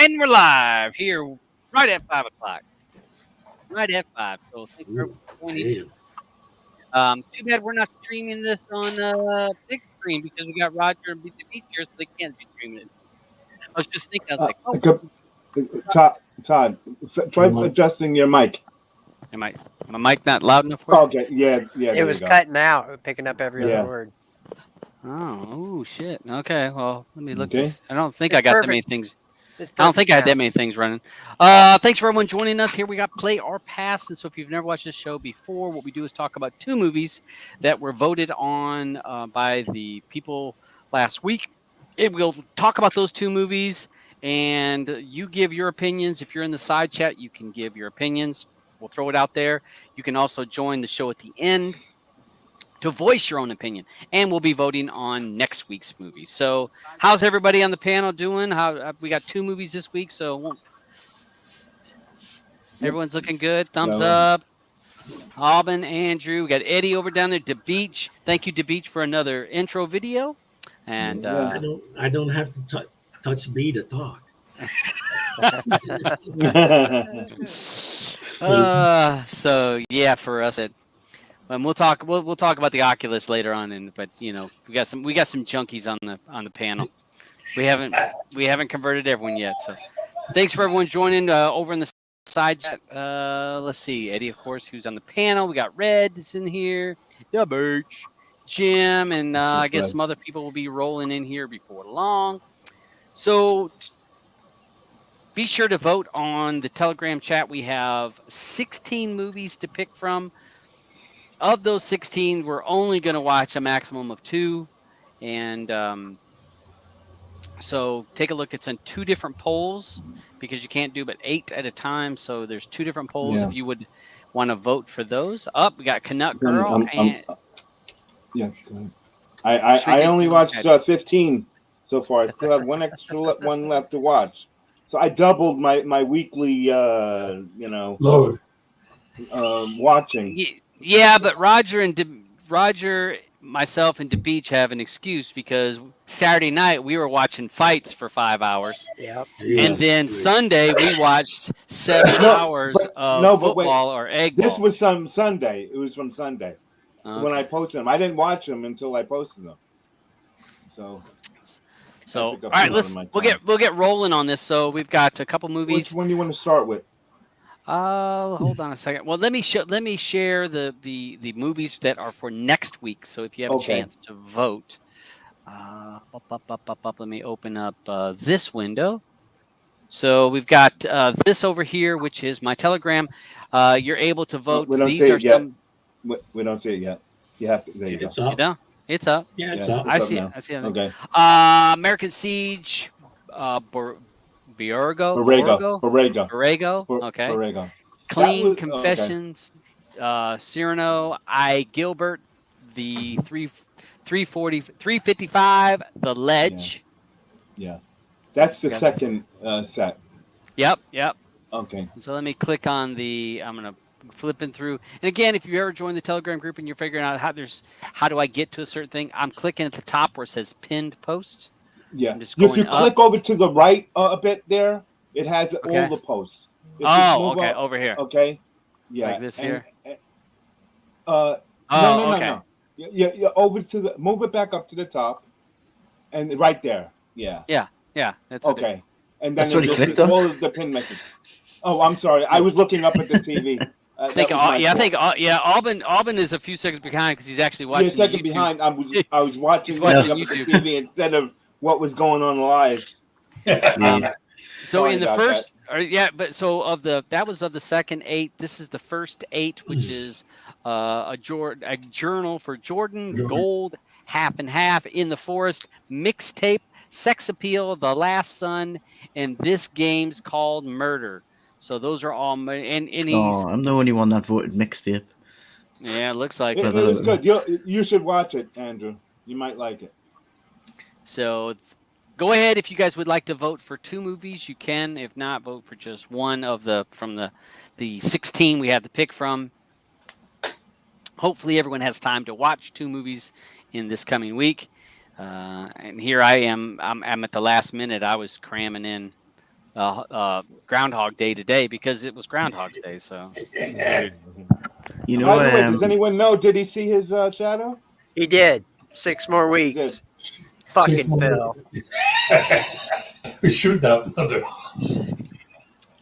And we're live here right at 5 o'clock. Right at 5. So thanks for joining. Too bad we're not streaming this on big screen because we got Roger and the Beach here, so they can't be streaming it. I was just thinking, I was like, Todd, try adjusting your mic. my mic not loud enough for you? Okay, yeah. It was cutting out, picking up every other word. Oh, shit. Okay, well, let me look. Okay. I don't think I got that many things. I It's don't think I had that perfect many things running. Thanks for everyone joining us. Here we got Play or Pass. And so if you've never watched this show before, what we do is talk about two movies that were voted on by the people last week. And we'll talk about those two movies, and you give your opinions. If you're in the side chat, you can give your opinions. We'll throw it out there. You can also join the show at the end to voice your own opinion, and we'll be voting on next week's movie. So how's everybody on the panel doing? We got two movies this week, so everyone's looking good. Thumbs up. Alban, Andrew, we got Eddie over down there. DeBeach, thank you, DeBeach, for another intro video. And I don't have to touch B to talk. So yeah, for us and we'll talk about the Oculus later on, but we got some junkies on the panel. We haven't converted everyone yet. So thanks for everyone joining over in the side chat. Let's see, Eddie, of course, who's on the panel. We got Red that's in here, the Birch, Jim, and I guess some other people will be rolling in here before long. So be sure to vote on the Telegram chat. We have 16 movies to pick from. Of those 16, we're only going to watch a maximum of 2. And so take a look. It's on 2 different polls because you can't do but 8 at a time. So there's 2 different polls if you would want to vote for those. We got Canuck Girl. Go ahead. I only watched 15 so far. I still have one left to watch. So I doubled my weekly, load watching. Yeah, but Roger, myself, and DeBeach have an excuse because Saturday night we were watching fights for 5 hours. Yep. And then Sunday we watched 7 hours of football or egg ball. This was Sunday. It was from Sunday when I posted them. I didn't watch them until I posted them. So all right, we'll get rolling on this. So we've got a couple movies. Which one do you want to start with? Hold on a second. Well, let me share the movies that are for next week. So if you have a chance to vote, let me open up this window. So we've got this over here, which is my Telegram. You're able to vote. We don't see it yet. We don't see it yet. You have to. There you go. It's up. It's up. Yeah, it's up. I see it. I see it. Okay. American Siege. Borrego. Okay. Borrego. Clean Confessions. Cyrano. Gilbert. The 355. The Ledge. Yeah. That's the second set. Yep. Okay. So let me click on I'm gonna flipping through. And again, if you ever join the Telegram group and you're figuring out how do I get to a certain thing, I'm clicking at the top where it says pinned posts. Yeah. If you click over to the right a bit there, it has all the posts. Okay. Over here. Okay. Yeah. Like this here. No. Yeah. Over to move it back up to the top, and right there. Yeah. Yeah. That's okay. And then clicked all of the pin message. Oh, I'm sorry. I was looking up at the TV. Alban is a few seconds behind because he's actually watching. Yeah, second behind. I was watching YouTube TV instead of what was going on live. So in the first, that was of the second 8. This is the first 8, which is a journal for Jordan, Gold, Half and Half, In the Forest, Mixtape, Sex Appeal, The Last Son, and This Game's Called Murder. So those are all, and I'm the only one that voted Mixtape. Yeah, it looks like it was good. You should watch it, Andrew. You might like it. So go ahead if you guys would like to vote for 2 movies, you can. If not, vote for just one from the 16 we have to pick from. Hopefully everyone has time to watch 2 movies in this coming week. And here I am. I'm at the last minute. I was cramming in Groundhog Day today because it was Groundhog's Day. So You know, By the way, does anyone know? Did he see his shadow? He did. 6 more weeks. Fucking Phil. Shoot that mother.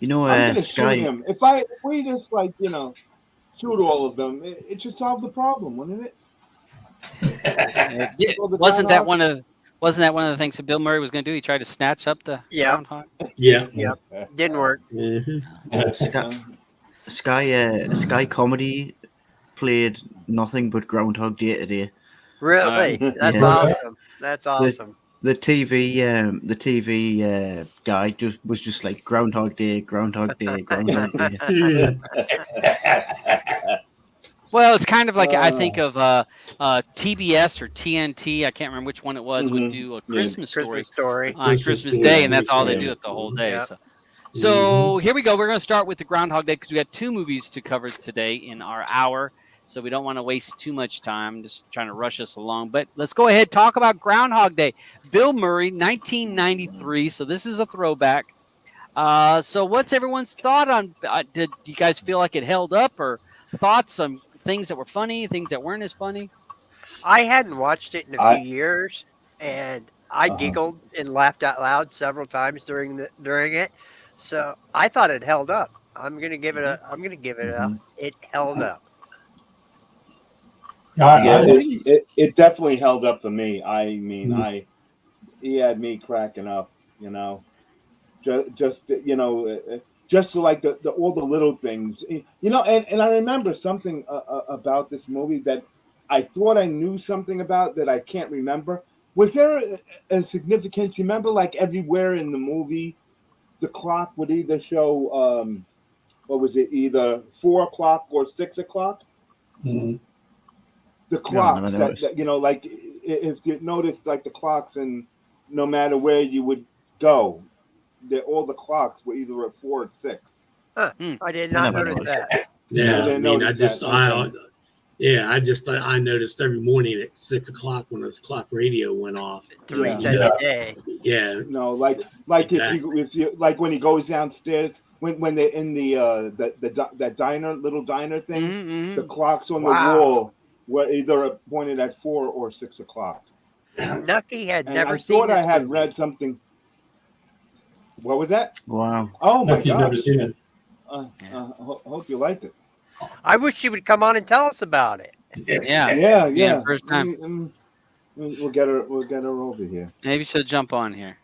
you know, I'm gonna Sky. shoot him. If we just like shoot all of them, it should solve the problem, wouldn't it? wasn't that one of the things that Bill Murray was going to do? He tried to snatch up the groundhog. Yeah. Yep. Didn't work. Sky Comedy played nothing but Groundhog Day today. Really? That's Yeah. awesome. That's awesome. The TV guy was just like Groundhog Day, Groundhog Day, Groundhog Day. Well, it's kind of like I think of TBS or TNT. I can't remember which one it was. Would do a Christmas story on Christmas Day, and that's all they do it the whole day. Yep. So here we go. We're going to start with the Groundhog Day because we got 2 movies to cover today in our hour. So we don't want to waste too much time, just trying to rush us along. But let's go ahead and talk about Groundhog Day. Bill Murray, 1993. So this is a throwback. So what's everyone's thought on? Did you guys feel like it held up, or thoughts on things that were funny, things that weren't as funny? I hadn't watched it in a few years, and I giggled and laughed out loud several times during it. So I thought it held up. I'm gonna give it a. It held up. Yeah, it definitely held up for me. I mean, he had me cracking up. Just like the all the little things. And I remember something about this movie that I thought I knew something about that I can't remember. Was there a significance? You remember, like everywhere in the movie, the clock would either show, what was it, either 4 o'clock or 6 o'clock? Mm-hmm. The clocks that like if you noticed, like the clocks, and no matter where you would go, all the clocks were either at 4 or 6. Huh. I did not notice that. Yeah, I noticed I noticed every morning at 6 o'clock when this clock radio went off. To reset the day. Yeah. No, like Exactly. if you like when he goes downstairs when they're in that diner, little diner thing, the clocks on the wall were either pointed at 4 or 6 o'clock. Nucky had never I seen thought this I had movie. read something. What was that? Wow. Oh my Nucky never gosh! seen it. Hope you liked it. I wish you would come on and tell us about it. Yeah. First time. We'll get her over here. Maybe should jump on here.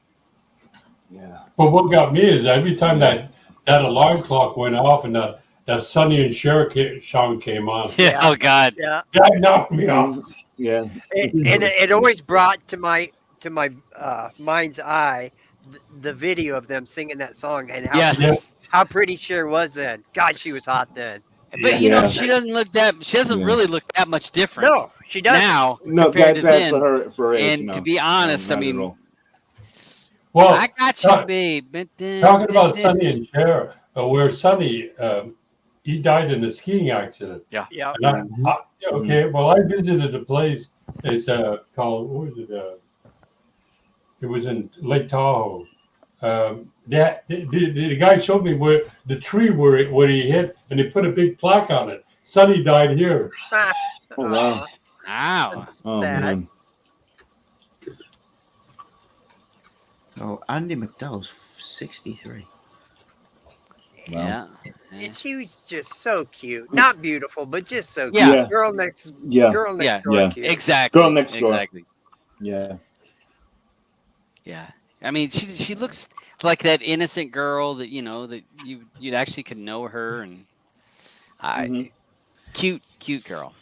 Yeah. But what got me is every time that alarm clock went off and that Sonny and Cher song came on. Yeah. Oh God. Yeah. That knocked me off. Yeah. And it always brought to my mind's eye the video of them singing that song and how pretty Cher was then. God, she was hot then. But she doesn't really look that much different. No, she doesn't. Now, No, compared to that's then. for age. And to be honest, I mean, Well, I got you, babe. talking about Sonny and Cher, where Sonny, he died in a skiing accident. Yeah. And I visited a place. It's called, what was it? It was in Lake Tahoe. The guy showed me where the tree where he hit, and they put a big plaque on it. Sonny died here. Oh wow! Wow. Oh man! Oh, Andy McDowell's 63. Yeah. And she was just so cute. Not beautiful, but just so cute. Yeah. Girl next door cute. Exactly. Girl next door. Exactly. Yeah. Yeah. I mean, she looks like that innocent girl that that you actually could know her, and cute girl.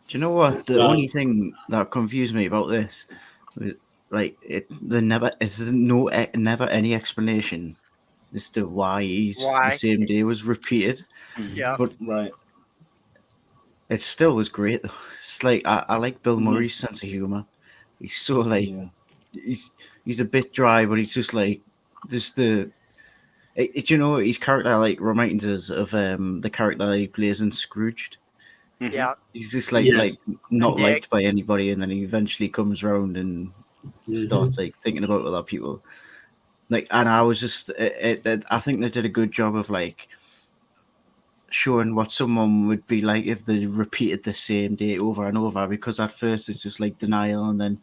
Do you know what? The only thing that confused me about this, was, never any explanation as to why the same day was repeated. Yeah. But right. It still was great though. It's like I like Bill Murray's sense of humor. He's so he's a bit dry, but he's just like his character reminds us of the character that he plays in Scrooged. Yeah. He's just like not liked by anybody, and then he eventually comes around and starts thinking about other people. Like, and I was just, I think they did a good job of like showing what someone would be like if they repeated the same day over and over. Because at first it's just like denial, and then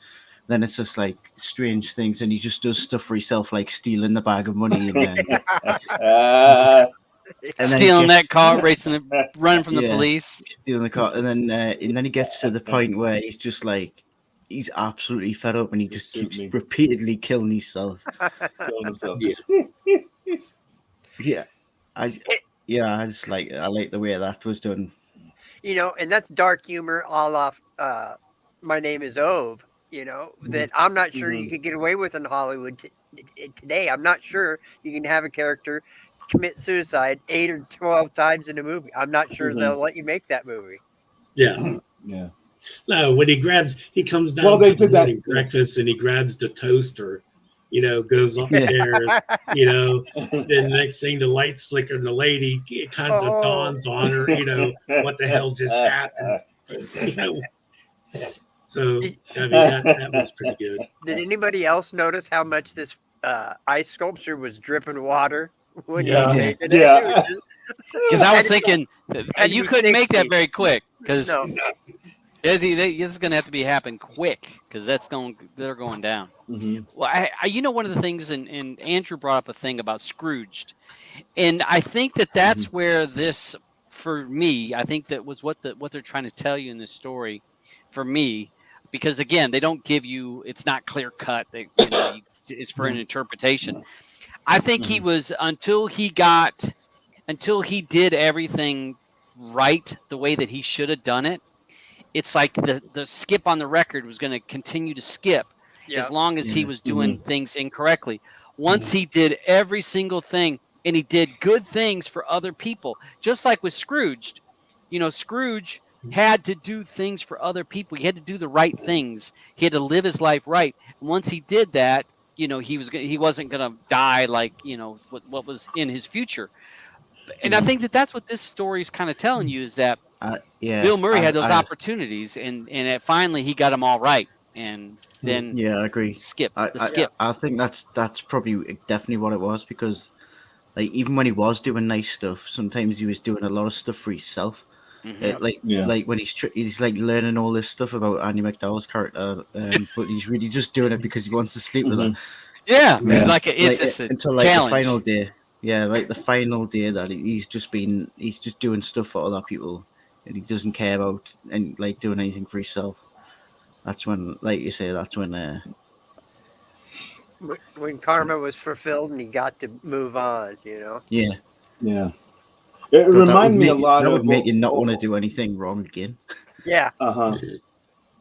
it's just like strange things, and he just does stuff for himself, like stealing the bag of money, and then stealing that car, running from the police, stealing the car, and then he gets to the point where he's just like, he's absolutely fed up, and he just keeps repeatedly killing himself. I just like, I like the way that was done. You know, and that's dark humor, all off. My Name is Ove. You know, that I'm not sure you could get away with in Hollywood today. I'm not sure you can have a character commit suicide 8 or 12 times in a movie. I'm not sure they'll let you make that movie. Yeah. Yeah. No, when he comes down. Well, they did that breakfast, and he grabs the toaster. You know, goes upstairs. You know, then next thing the lights flicker, and the lady it kind of dawns on her. You know, what the hell just happened? You know. So I mean that was pretty good. Did anybody else notice how much this ice sculpture was dripping water when Yeah. you made it? Yeah. Because I was thinking you couldn't make that very quick. Because No. it's going to have to be happen quick. Because they're going down. Well, you know, one of the things, and Andrew brought up a thing about Scrooged, and I think that's where this, for me, I think that was what they're trying to tell you in this story, for me. Because again, they don't give you; it's not clear cut. It's for an interpretation. I think he was until he did everything right the way that he should have done it. It's like the skip on the record was going to continue to skip as long as he was doing things incorrectly. Once he did every single thing, and he did good things for other people, just like with Scrooged. You know, Scrooge had to do things for other people. He had to do the right things. He had to live his life right. And once he did that, you know, he wasn't going to die like, you know, what was in his future. And I think that's what this story is kind of telling you, is that Bill Murray had those opportunities, and finally he got them all right. And then I agree. Skip. I think that's probably definitely what it was, because like even when he was doing nice stuff, sometimes he was doing a lot of stuff for himself. Like when he's like learning all this stuff about Andy McDowell's character, but he's really just doing it because he wants to sleep with her. Like it's just a until like challenge. the final day. Yeah, like the final day that he's just doing stuff for other people, and he doesn't care about and like doing anything for himself. That's when, like you say, when karma was fulfilled and he got to move on. You know. Yeah. It reminded me a lot that of. would make you not want to do anything wrong again. Yeah.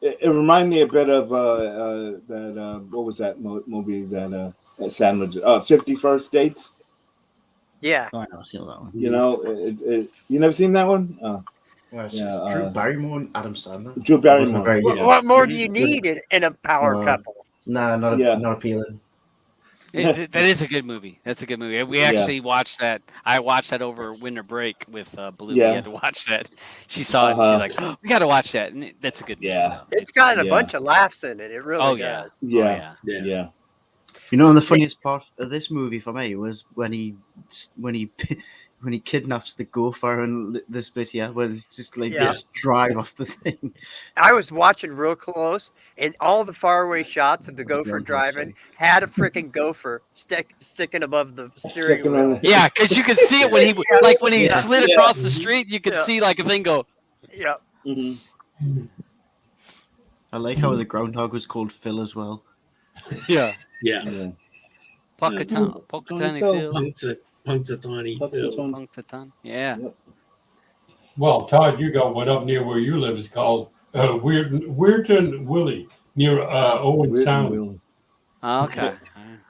It reminded me a bit of that. What was that movie that Sandwich? 50 First Dates. Yeah. Oh, I never seen that one. You know, you never seen that one? Drew Barrymore and Adam Sandler. Drew Barrymore. What more do you need in a power couple? Nah, not appealing. That is a good movie. That's a good movie. We actually watched that. I watched that over winter break with Blue. We had to watch that. She saw it, and she's like, oh, we got to watch that. And that's a good movie. It's got a bunch of laughs in it. It really does. Yeah. You know, and the funniest part of this movie for me was when he kidnaps the gopher and this bit, where it's just like just drive off the thing. I was watching real close, and all the faraway shots of the gopher driving had a freaking gopher sticking above the steering wheel. Yeah, because you could see it when he slid across the street. You could see like a thing go. Yeah. I like how the groundhog was called Phil as well. Yeah. Punkatani Phil. Punxsutawney. Yeah. Well, Todd, you got one up near where you live. It's called Weirton Willie near Owen Sound. Okay.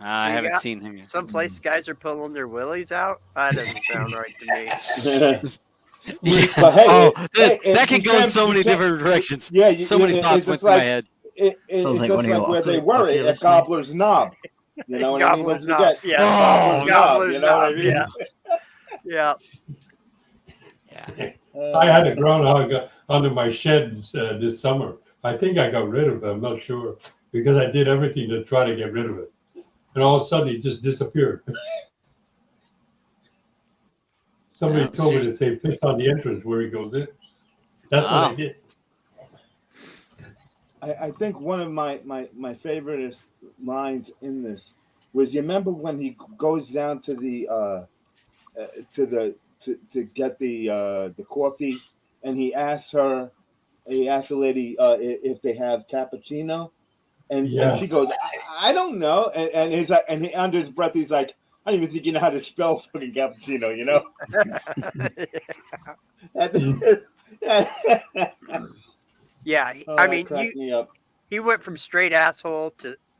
I haven't seen him yet. Someplace guys are pulling their willies out. That doesn't sound right to me. That can go in so many different directions. Yeah, so many thoughts went through my head. It's just like where they were at Gobbler's Knob. You know what I mean? Gobbler's Knob. Yeah. Gobbler's Knob. You know what I mean? Yeah. I had a groundhog under my shed this summer. I think I got rid of it. I'm not sure, because I did everything to try to get rid of it. and all of a sudden he just disappeared. Somebody told me to say piss on the entrance where he goes in. That's what I did. I think one of my favorite lines in this was, you remember when he goes down to the to get the coffee, and he asks the lady if they have cappuccino, and she goes, I don't know, and he's like, and under his breath he's like, I don't even think you know how to spell fucking cappuccino, you know. Yeah, I mean, he went from straight asshole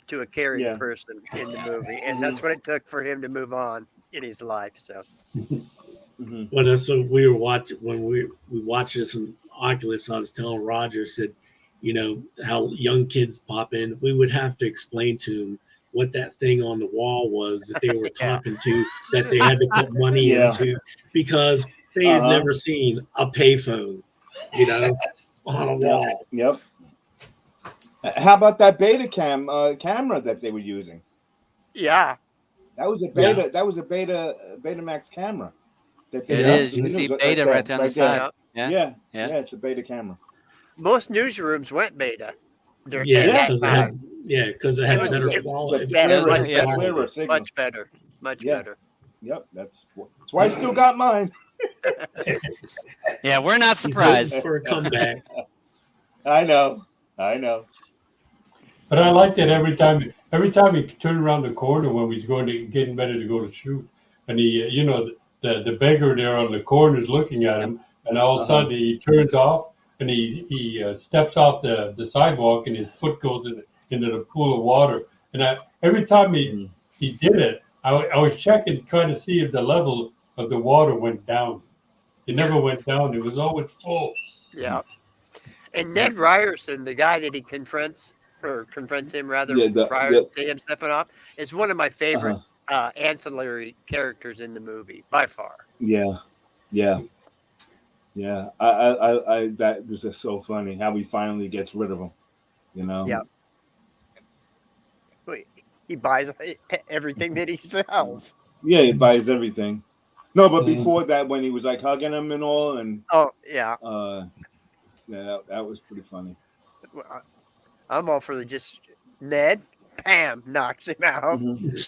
to a caring person in the movie, and that's what it took for him to move on in his life. So, Well, so we were watching when we watched this in Oculus. I was telling Roger, said, you know, how young kids pop in. We would have to explain to them what that thing on the wall was that they were talking to, that they had to put money into, because they had never seen a payphone, you know, on a wall. Yep. How about that beta camera that they were using? Yeah, that was a beta. Yeah. That was a Betamax camera. It is. You can see beta right there on the side. Yeah, it's a beta camera. Most newsrooms went beta. Because it had better quality. Much better. Yep, that's why I still got mine. Yeah, we're not surprised for a comeback. I know. But I liked it every time he turned around the corner when we was getting ready to go to shoot, and he, you know, the beggar there on the corner is looking at him, and all of a sudden he turns off and he steps off the sidewalk, and his foot goes into the pool of water. And every time he did it, I was checking, trying to see if the level of the water went down. It never went down. It was always full. Yeah. And Ned Ryerson, the guy that he confronts him rather, prior to him stepping off, is one of my favorite ancillary characters in the movie by far. Yeah. I that was just so funny how he finally gets rid of him. You know. Yeah. He buys everything that he sells. Yeah, he buys everything. No, but before that, when he was like hugging him and all, and that was pretty funny. I'm all for just Ned. Pam knocks him out.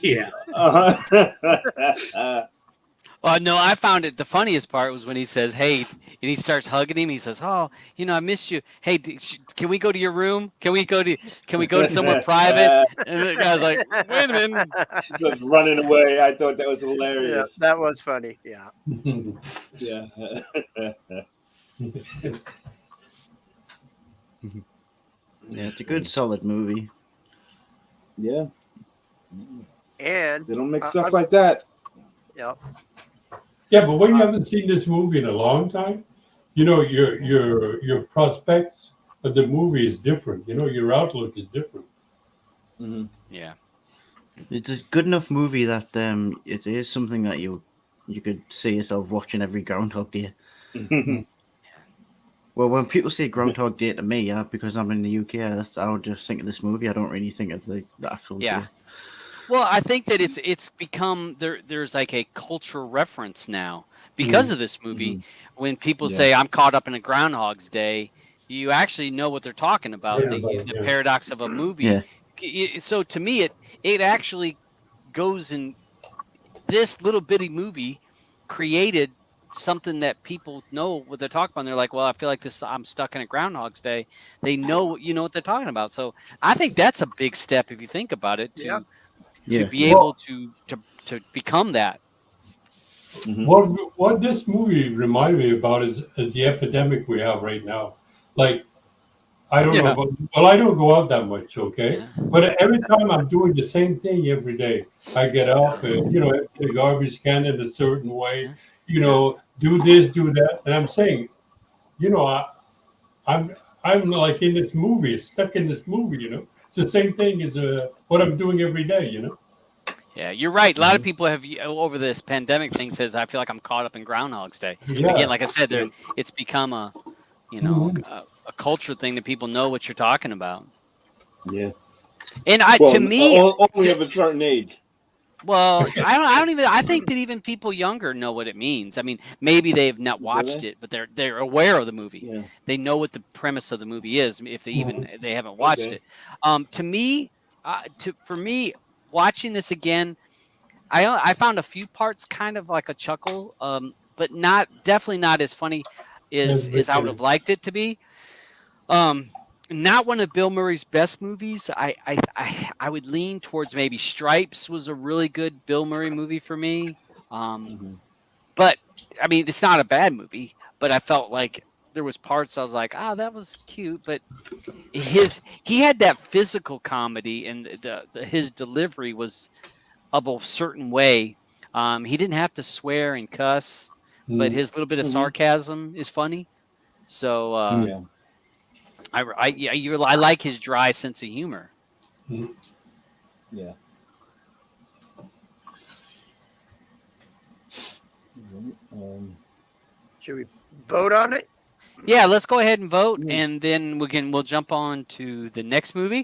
Yeah. Well, no, I found it. The funniest part was when he says, "Hey," and he starts hugging him. He says, "Oh, you know, I missed you. Hey, can we go to your room? Can we go to somewhere private?" And the guy's like, "Wait a minute." Just running away. I thought that was hilarious. Yeah, that was funny. Yeah. Yeah. Yeah, it's a good, solid movie. Yeah. And they don't make stuff like that. Yep. Yeah, but when you haven't seen this movie in a long time, you know, your prospects of the movie is different. You know, your outlook is different. Mm-hmm. Yeah. It's a good enough movie that it is something that you could see yourself watching every Groundhog Day. Well, when people say Groundhog Day to me, because I'm in the UK, I would just think of this movie. I don't really think of the actual day. Well, I think that it's become there's like a cultural reference now because of this movie. When people say I'm caught up in a Groundhog's Day, you actually know what they're talking about. The paradox of a movie. Yeah. So to me, it actually goes in. This little bitty movie created something that people know what they're talking about. And they're like, well, I feel like I'm stuck in a Groundhog's Day. They know, what they're talking about. So I think that's a big step if you think about it to be able to become that. Mm-hmm. What this movie reminded me about is the epidemic we have right now. Like, I don't know. I don't go out that much, okay? Yeah. But every time I'm doing the same thing every day, I get up and, empty the garbage can in a certain way, do this, do that. And I'm saying, I'm like in this movie, stuck in this movie, It's the same thing as what I'm doing every day, Yeah, you're right. A lot of people have, over this pandemic thing, says, I feel like I'm caught up in Groundhog's Day. Yeah. Again, like I said, it's become a culture thing that people know what you're talking about. Yeah. And to me, only of a certain age. Well, I don't even. I think that even people younger know what it means. I mean, maybe they have not watched it, but they're aware of the movie. Yeah. They know what the premise of the movie is, if they haven't watched it. To me, for me, watching this again, I found a few parts kind of like a chuckle, but definitely not as funny as I would have liked it to be. Not one of Bill Murray's best movies. I would lean towards maybe Stripes was a really good Bill Murray movie for me. But I mean, it's not a bad movie, but I felt like there was parts I was like, that was cute, but he had that physical comedy, and his delivery was of a certain way. He didn't have to swear and cuss, but his little bit of sarcasm is funny. So I like his dry sense of humor. Yeah. Should we vote on it? Yeah, let's go ahead and vote, and then we'll jump on to the next movie.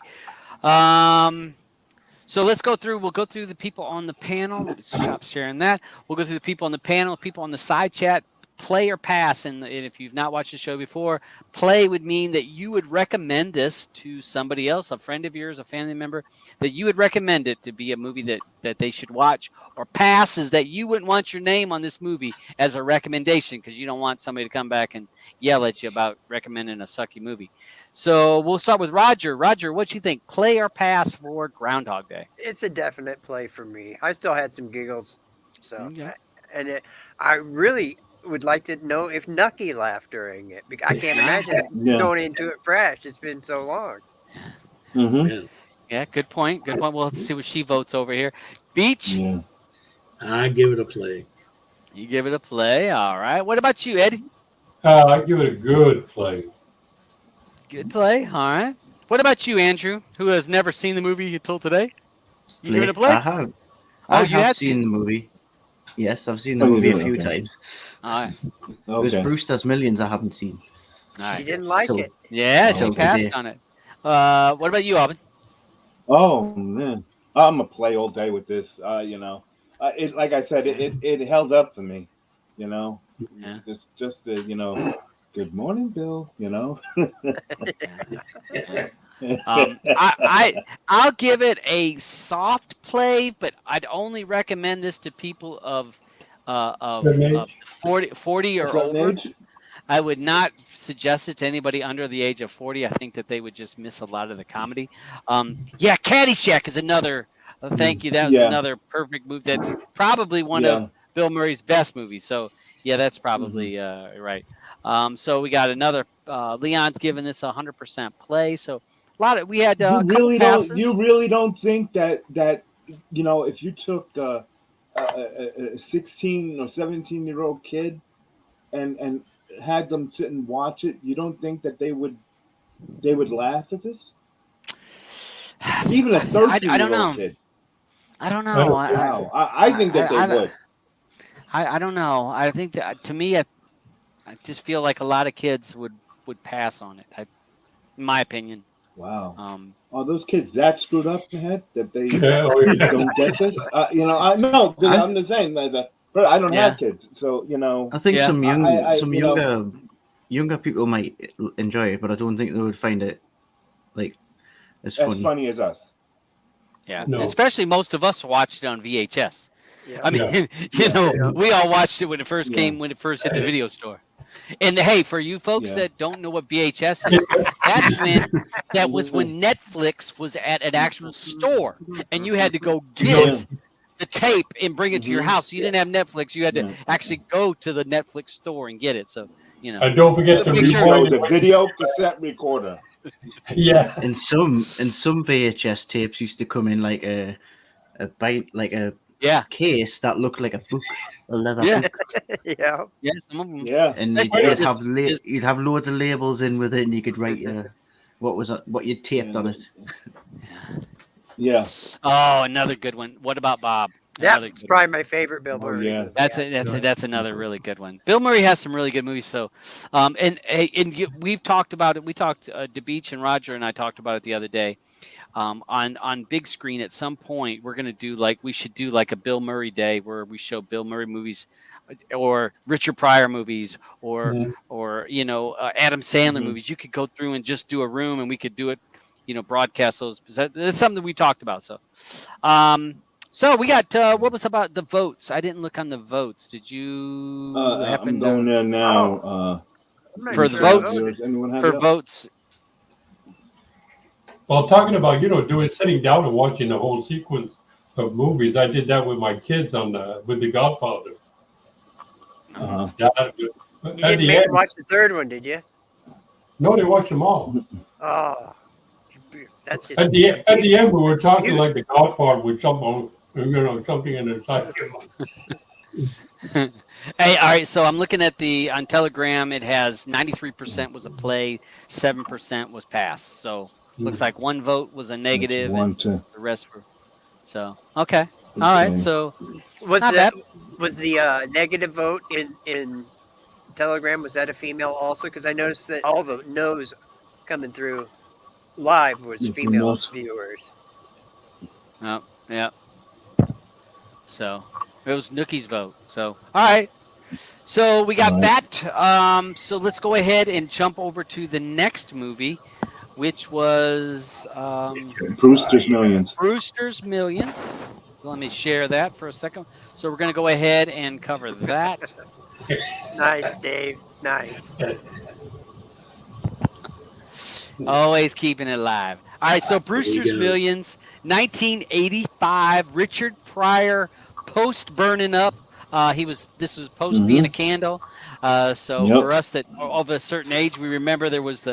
So let's go through. We'll go through the people on the panel. Let's stop sharing that. We'll go through the people on the panel, people on the side chat. Play or pass, and if you've not watched the show before, play would mean that you would recommend this to somebody else, a friend of yours, a family member, that you would recommend it to be a movie that they should watch. Or pass is that you wouldn't want your name on this movie as a recommendation because you don't want somebody to come back and yell at you about recommending a sucky movie. So we'll start with Roger. Roger, what do you think? Play or pass for Groundhog Day? It's a definite play for me. I still had some giggles. So, I really would like to know if Nucky laughed during it. I can't imagine going into it fresh. It's been so long. Yeah, good point. Good point. Well, let's see what she votes over here. Beach? Yeah. I give it a play. You give it a play. All right. What about you, Eddie? I give it a good play. Good play. All right. What about you, Andrew, who has never seen the movie until today? You give it a play? I have. I have seen the movie. Yes, I've seen the movie a few times. All right. It was Brewster's Millions I haven't seen. All right. She didn't like it. Yeah, she passed on it. What about you, Alvin? Oh man, I'm a play all day with this. It like I said, it held up for me. Just good morning, Bill. I'll give it a soft play, but I'd only recommend this to people of 40 or over. I would not suggest it to anybody under the age of 40. I think that they would just miss a lot of the comedy. Caddyshack is another. Thank you. That was another perfect move. That's probably one of Bill Murray's best movies. So yeah, that's probably right. So we got another. Leon's giving this 100% play. So a lot of we had. You really don't think that if you took a 16 or 17-year-old kid and had them sit and watch it, you don't think that they would laugh at this? Even a 13-year-old kid. I don't know. I think that they would. I don't know. I think that to me, I just feel like a lot of kids would pass on it. In my opinion. Wow. Are those kids that screwed up in the head that they don't get this? I know. I'm just saying that. But I don't have kids, so I think some younger people might enjoy it, but I don't think they would find it as funny as us. Yeah, especially most of us watched it on VHS. Yeah. I mean, we all watched it when it first came, when it first hit the video store. And hey, for you folks that don't know what VHS is, that was when Netflix was at an actual store, and you had to go get the tape and bring it to your house. So you didn't have Netflix; you had to actually go to the Netflix store and get it. So And don't forget the video cassette recorder. Yeah. And some VHS tapes used to come in like a case that looked like a book, a leather book. Some of them. And you'd have loads of labels in with it, and you could write what you taped on it. Yeah. Oh, another good one. What about Bob? That's probably my favorite Bill Murray. Yeah. That's another really good one. Bill Murray has some really good movies. So, we've talked about it. We talked DeBeach and Roger and I talked about it the other day. On big screen at some point we're gonna do we should do like a Bill Murray day where we show Bill Murray movies or Richard Pryor movies or Adam Sandler movies. You could go through and just do a room and we could do it, broadcast those. That's something we talked about. So we got what was about the votes? I didn't look on the votes. Did you I'm going there now. For the votes? For votes. Well, talking about sitting down and watching the whole sequence of movies, I did that with my kids with The Godfather. You didn't watch the third one, did you? No, they watched them all. Oh, that's just at the end we were talking like The Godfather with something in the side. Hey, all right. So I'm looking at on Telegram. It has 93% was a play, 7% was pass. So. Looks like one vote was a negative, and the rest were. So okay, all right. So was the negative vote in Telegram? Was that a female also? Because I noticed that all the no's coming through live was female viewers. Oh, yeah. So it was Nookie's vote. So all right. So we got that. So let's go ahead and jump over to the next movie. Which was Brewster's Millions. Brewster's Millions. So let me share that for a second. So we're going to go ahead and cover that. Nice, Dave. Nice. Always keeping it alive. All right, so Brewster's Millions, 1985. Richard Pryor, post burning up. This was post being a candle. For us that of a certain age, we remember there was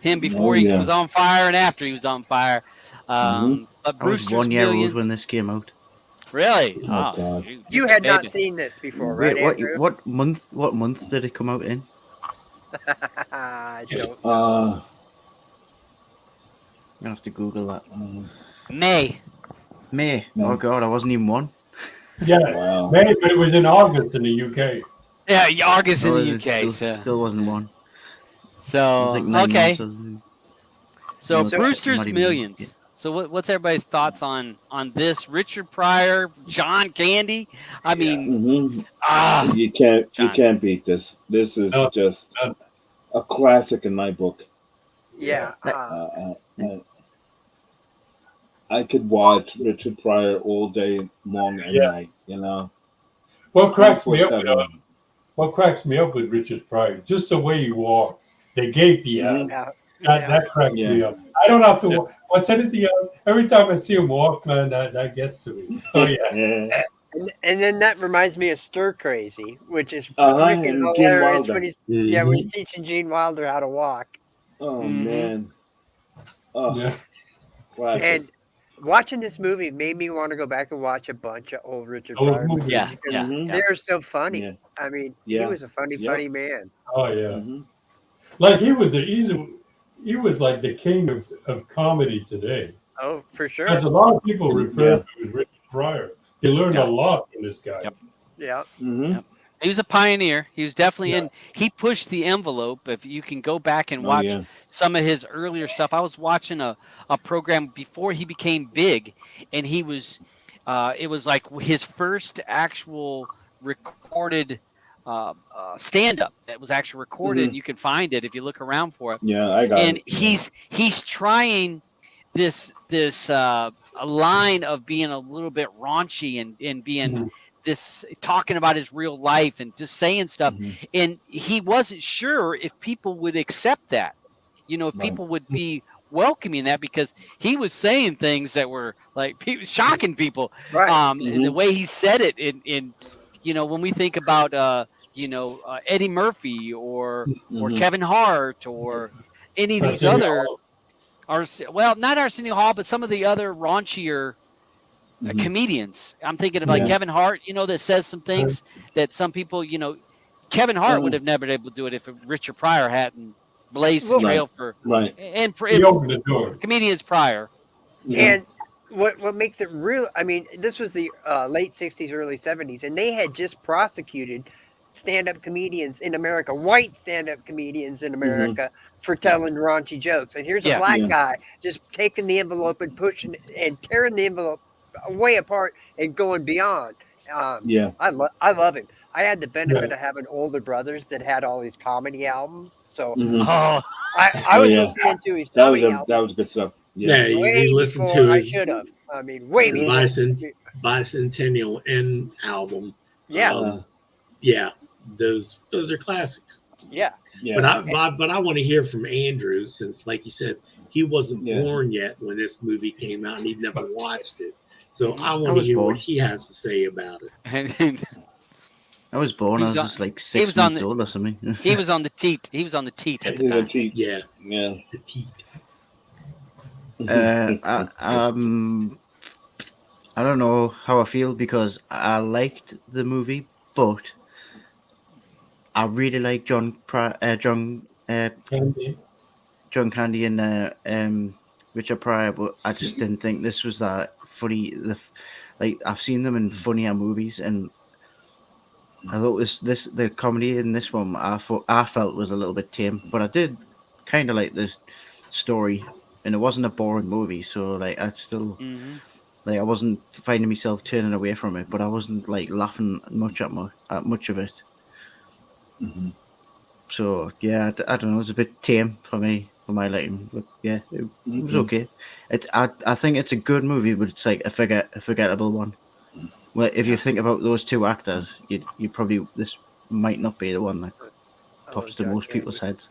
him before he was on fire and after he was on fire. But Brewster's 1 year Millions, old when this came out. Really? Oh, God. You had not seen this before, right? Wait, what month? What month did it come out in? I don't know. I have to Google that. May. Oh God, I wasn't even one. Yeah, May, but it was in August in the UK. Yeah, August in the UK. Still wasn't one. So okay. So No, Brewster's Millions. Yeah. So what's everybody's thoughts on this? Richard Pryor, John Candy. I mean, you can't beat this. This is just a classic in my book. Yeah. I could watch Richard Pryor all day long and night. What cracks me up with Richard Pryor, just the way he walks, the gape he has. That cracks me up. I don't have to watch anything else. Every time I see him walk, man, that gets to me. Oh yeah. And then that reminds me of Stir Crazy, which is freaking hilarious when he's teaching Gene Wilder how to walk. Oh man. Oh. Yeah. Wow. And watching this movie made me want to go back and watch a bunch of old Richard Pryor movies. They're so funny. Yeah. I mean, he was a funny man. Oh yeah. Like he was like the king of comedy today. Oh, for sure. As a lot of people refer to as Richard Pryor. You learned a lot from this guy. Yeah. Yep. He was a pioneer. He was definitely in. He pushed the envelope. If you can go back and watch some of his earlier stuff, I was watching a program before he became big, and he was. It was like his first actual recorded stand-up that was actually recorded. You can find it if you look around for it. Yeah, I got it. And he's trying this a line of being a little bit raunchy and being this talking about his real life and just saying stuff. And he wasn't sure if people would accept that, if people would be welcoming that, because he was saying things that were like shocking people. And the way he said it in when we think about Eddie Murphy or Kevin Hart or any of these other not Arsenio Hall, but some of the other raunchier comedians. I'm thinking of like Kevin Hart, that says some things that some people, Kevin Hart would have never been able to do it if Richard Pryor hadn't blazed the trail for and he opened the door. Comedians prior. And what makes it real? I mean, this was the late '60s, early '70s, and they had just prosecuted stand-up comedians in America, white stand-up comedians in America, for telling raunchy jokes. And here's a black guy just taking the envelope and pushing and tearing the envelope way apart and going beyond. I love him. I had the benefit of having older brothers that had all these comedy albums, so I was listening to his comedy albums. That was good stuff. Yeah, you listened to I should have. I mean, way before. Bicentennial N album. Yeah. Yeah, those are classics. Yeah. But I want to hear from Andrew, since, like you said, he wasn't born yet when this movie came out and he'd never watched it. So I want to hear what he has to say about it. I was born. I was just like 6 months old or something. He was on the teat. He was on the teat at the time. Yeah. The teat. I don't know how I feel because I liked the movie, but I really like John Candy and Richard Pryor, but I just didn't think this was that funny. I've seen them in funnier movies, and I thought the comedy in this one I felt was a little bit tame, but I did kind of like the story, and it wasn't a boring movie. So like I still I wasn't finding myself turning away from it, but I wasn't like laughing much at much of it. So yeah, I don't know. It was a bit tame for me, for my liking, but yeah, it was okay. I think it's a good movie, but it's like a forgettable one. Well, if you think about those two actors, you probably this might not be the one that pops to most people's heads.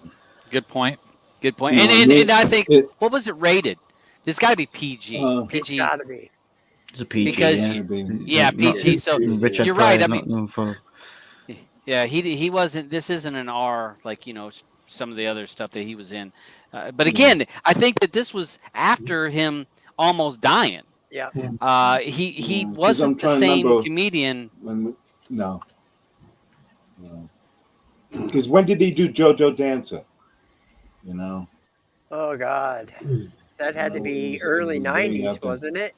Good point. And I think what was it rated? There's got to be PG. PG. It's got to be. It's a PG. Because PG. So Richard you're right. Pryor's I mean, yeah, he wasn't. This isn't an R like some of the other stuff that he was in. But again, I think that this was after him almost dying. Yeah. He wasn't the same comedian. No. Because when did he do JoJo Dancer? Oh God, that had to be early '90s, wasn't it?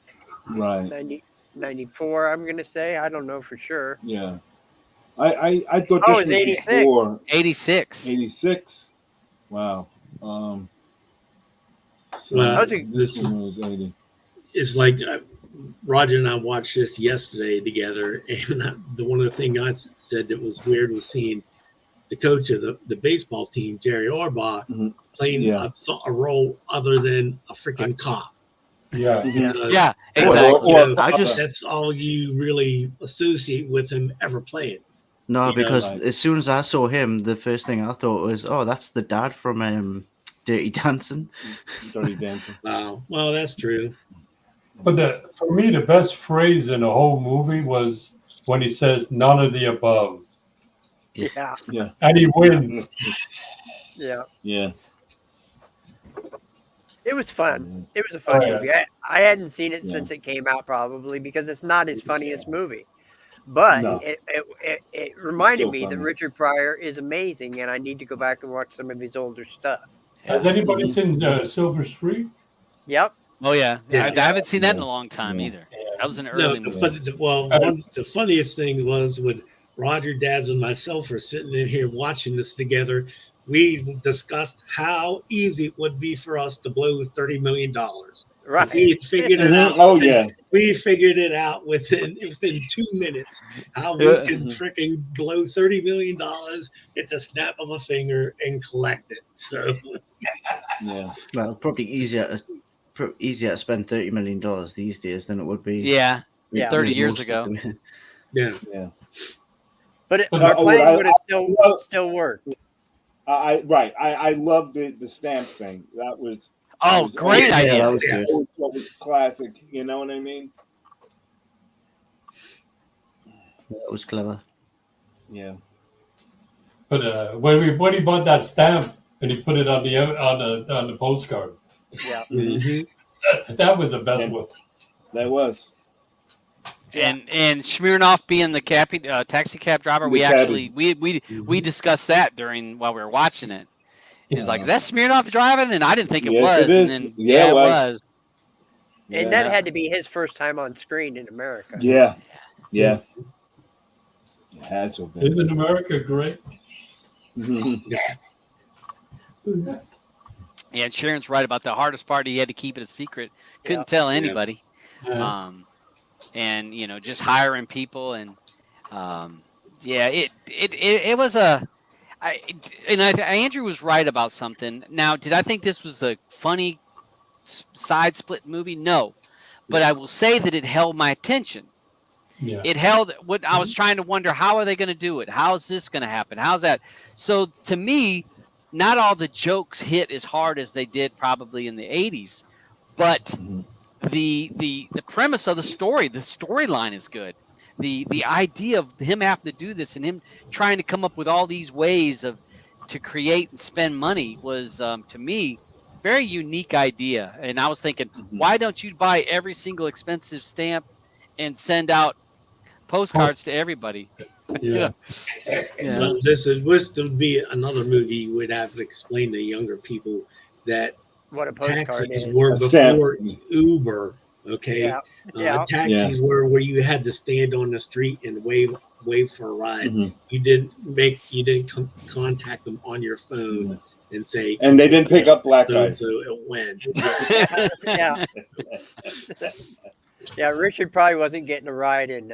Right. 94. I'm gonna say. I don't know for sure. Yeah. I thought. Oh, it was 86. 86. Wow. It's like Roger and I watched this yesterday together, and one of the things I said that was weird was seeing the coach of the baseball team, Jerry Orbach, playing a role other than a freaking cop. Yeah. Yeah, exactly. That's all you really associate with him ever playing. No, because as soon as I saw him, the first thing I thought was, "Oh, that's the dad from Dirty Dancing." Dirty Dancing. Wow. Well, that's true. But for me, the best phrase in the whole movie was when he says, "None of the above." Yeah. And he wins. Yeah. Yeah. It was fun. It was a fun movie. I hadn't seen it since it came out, probably because it's not his funniest movie. But it reminded me that Richard Pryor is amazing, and I need to go back and watch some of his older stuff. Has anybody seen Silver Streak? Yep. Oh yeah. I haven't seen that in a long time either. That was an early movie. The funniest thing was when Roger, Dabbs, and myself were sitting in here watching this together. We discussed how easy it would be for us to blow $30 million. Right. We figured it out. Oh yeah. We figured it out within 2 minutes how we can freaking blow $30 million at the snap of a finger and collect it. So yeah. Well, probably easier to spend $30 million these days than it would be. Yeah. 30 years ago. Yeah. But our plan would have still worked. I love the stamp thing. That was great idea. That was good. That was classic. You know what I mean? That was clever. Yeah. But when he bought that stamp and he put it on the postcard. Yeah. That was the best one. That was. And Smirnoff being the taxi cab driver, we discussed that while we were watching it. He was like, "That's Smirnoff driving," and I didn't think it was. It is. And then, it was. And that had to be his first time on screen in America. Yeah. It had to be. Isn't America great? Yeah, Sharon's right about the hardest part. He had to keep it a secret. Couldn't tell anybody. And just hiring people and it was Andrew was right about something. Now, did I think this was a funny side split movie? No, but I will say that it held my attention. Yeah. It held what I was trying to wonder. How are they going to do it? How's this going to happen? How's that? So to me, not all the jokes hit as hard as they did probably in the 80s, but the premise of the storyline is good. The idea of him having to do this and him trying to come up with all these ways to create and spend money was to me very unique idea. And I was thinking, why don't you buy every single expensive stamp and send out postcards to everybody? Well, this would be another movie you would have to explain to younger people that what a postcard taxis is. were before Uber. Okay, taxis were where you had to stand on the street and wave for a ride. You didn't contact them on your phone and say. And they didn't pick up black guys. So it went. Yeah, Richard probably wasn't getting a ride in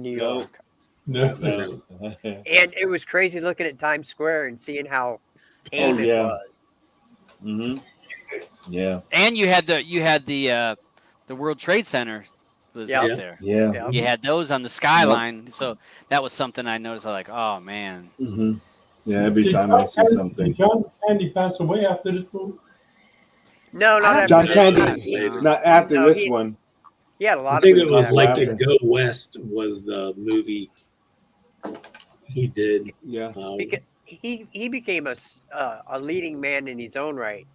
New York. No. And it was crazy looking at Times Square and seeing how tame it was. Yeah. And you had the World Trade Center was up there. Yeah. You had those on the skyline, so that was something I noticed. I was like, oh man. Yeah, every time I see something. Did John Candy pass away after this movie? No, not after John this Candy. Not after this one. Yeah, a lot. I think it was like the Go West was the movie he did. Yeah. He became a leading man in his own right.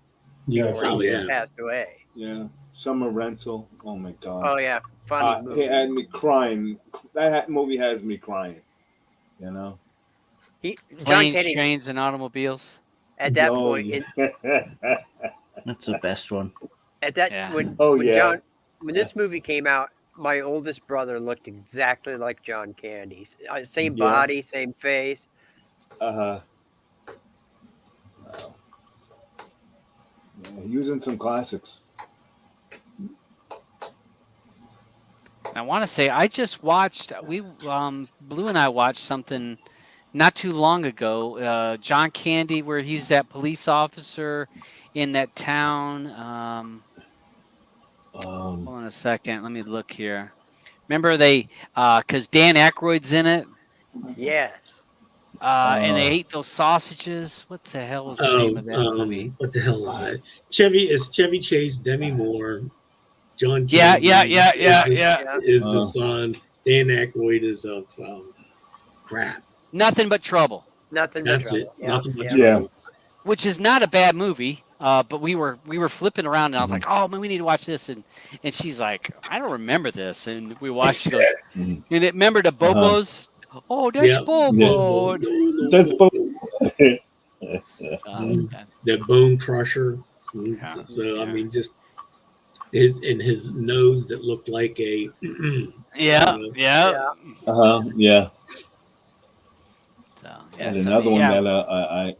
Yeah. He passed away. Yeah. Summer Rental. Oh my God. Oh yeah, funny movie. It had me crying. That movie has me crying. John Planes, Candy, trains, and automobiles. at that point, That's the best one. at that when this movie came out, my oldest brother looked exactly like John Candy. Same body, same face. He was in some classics. I want to say I just watched. Blue and I watched something not too long ago. John Candy, where he's that police officer in that town. Hold on a second. Let me look here. Remember because Dan Aykroyd's in it. Yes. And they ate those sausages. What the hell is the name of that movie? What the hell is that? Chevy Chase, Demi Moore, John. Yeah. Is the son? Dan Aykroyd is of crap. Nothing But Trouble. Nothing but trouble. It. Nothing but Yeah. trouble. Which is not a bad movie. But we were flipping around and I was like, oh man, we need to watch this. And she's like, I don't remember this. And we watched. She goes, remember the Bobos? Oh, there's Bobo. That's Bobo. The Bone Crusher. So I mean, just his nose that looked like a. Yeah. And another one that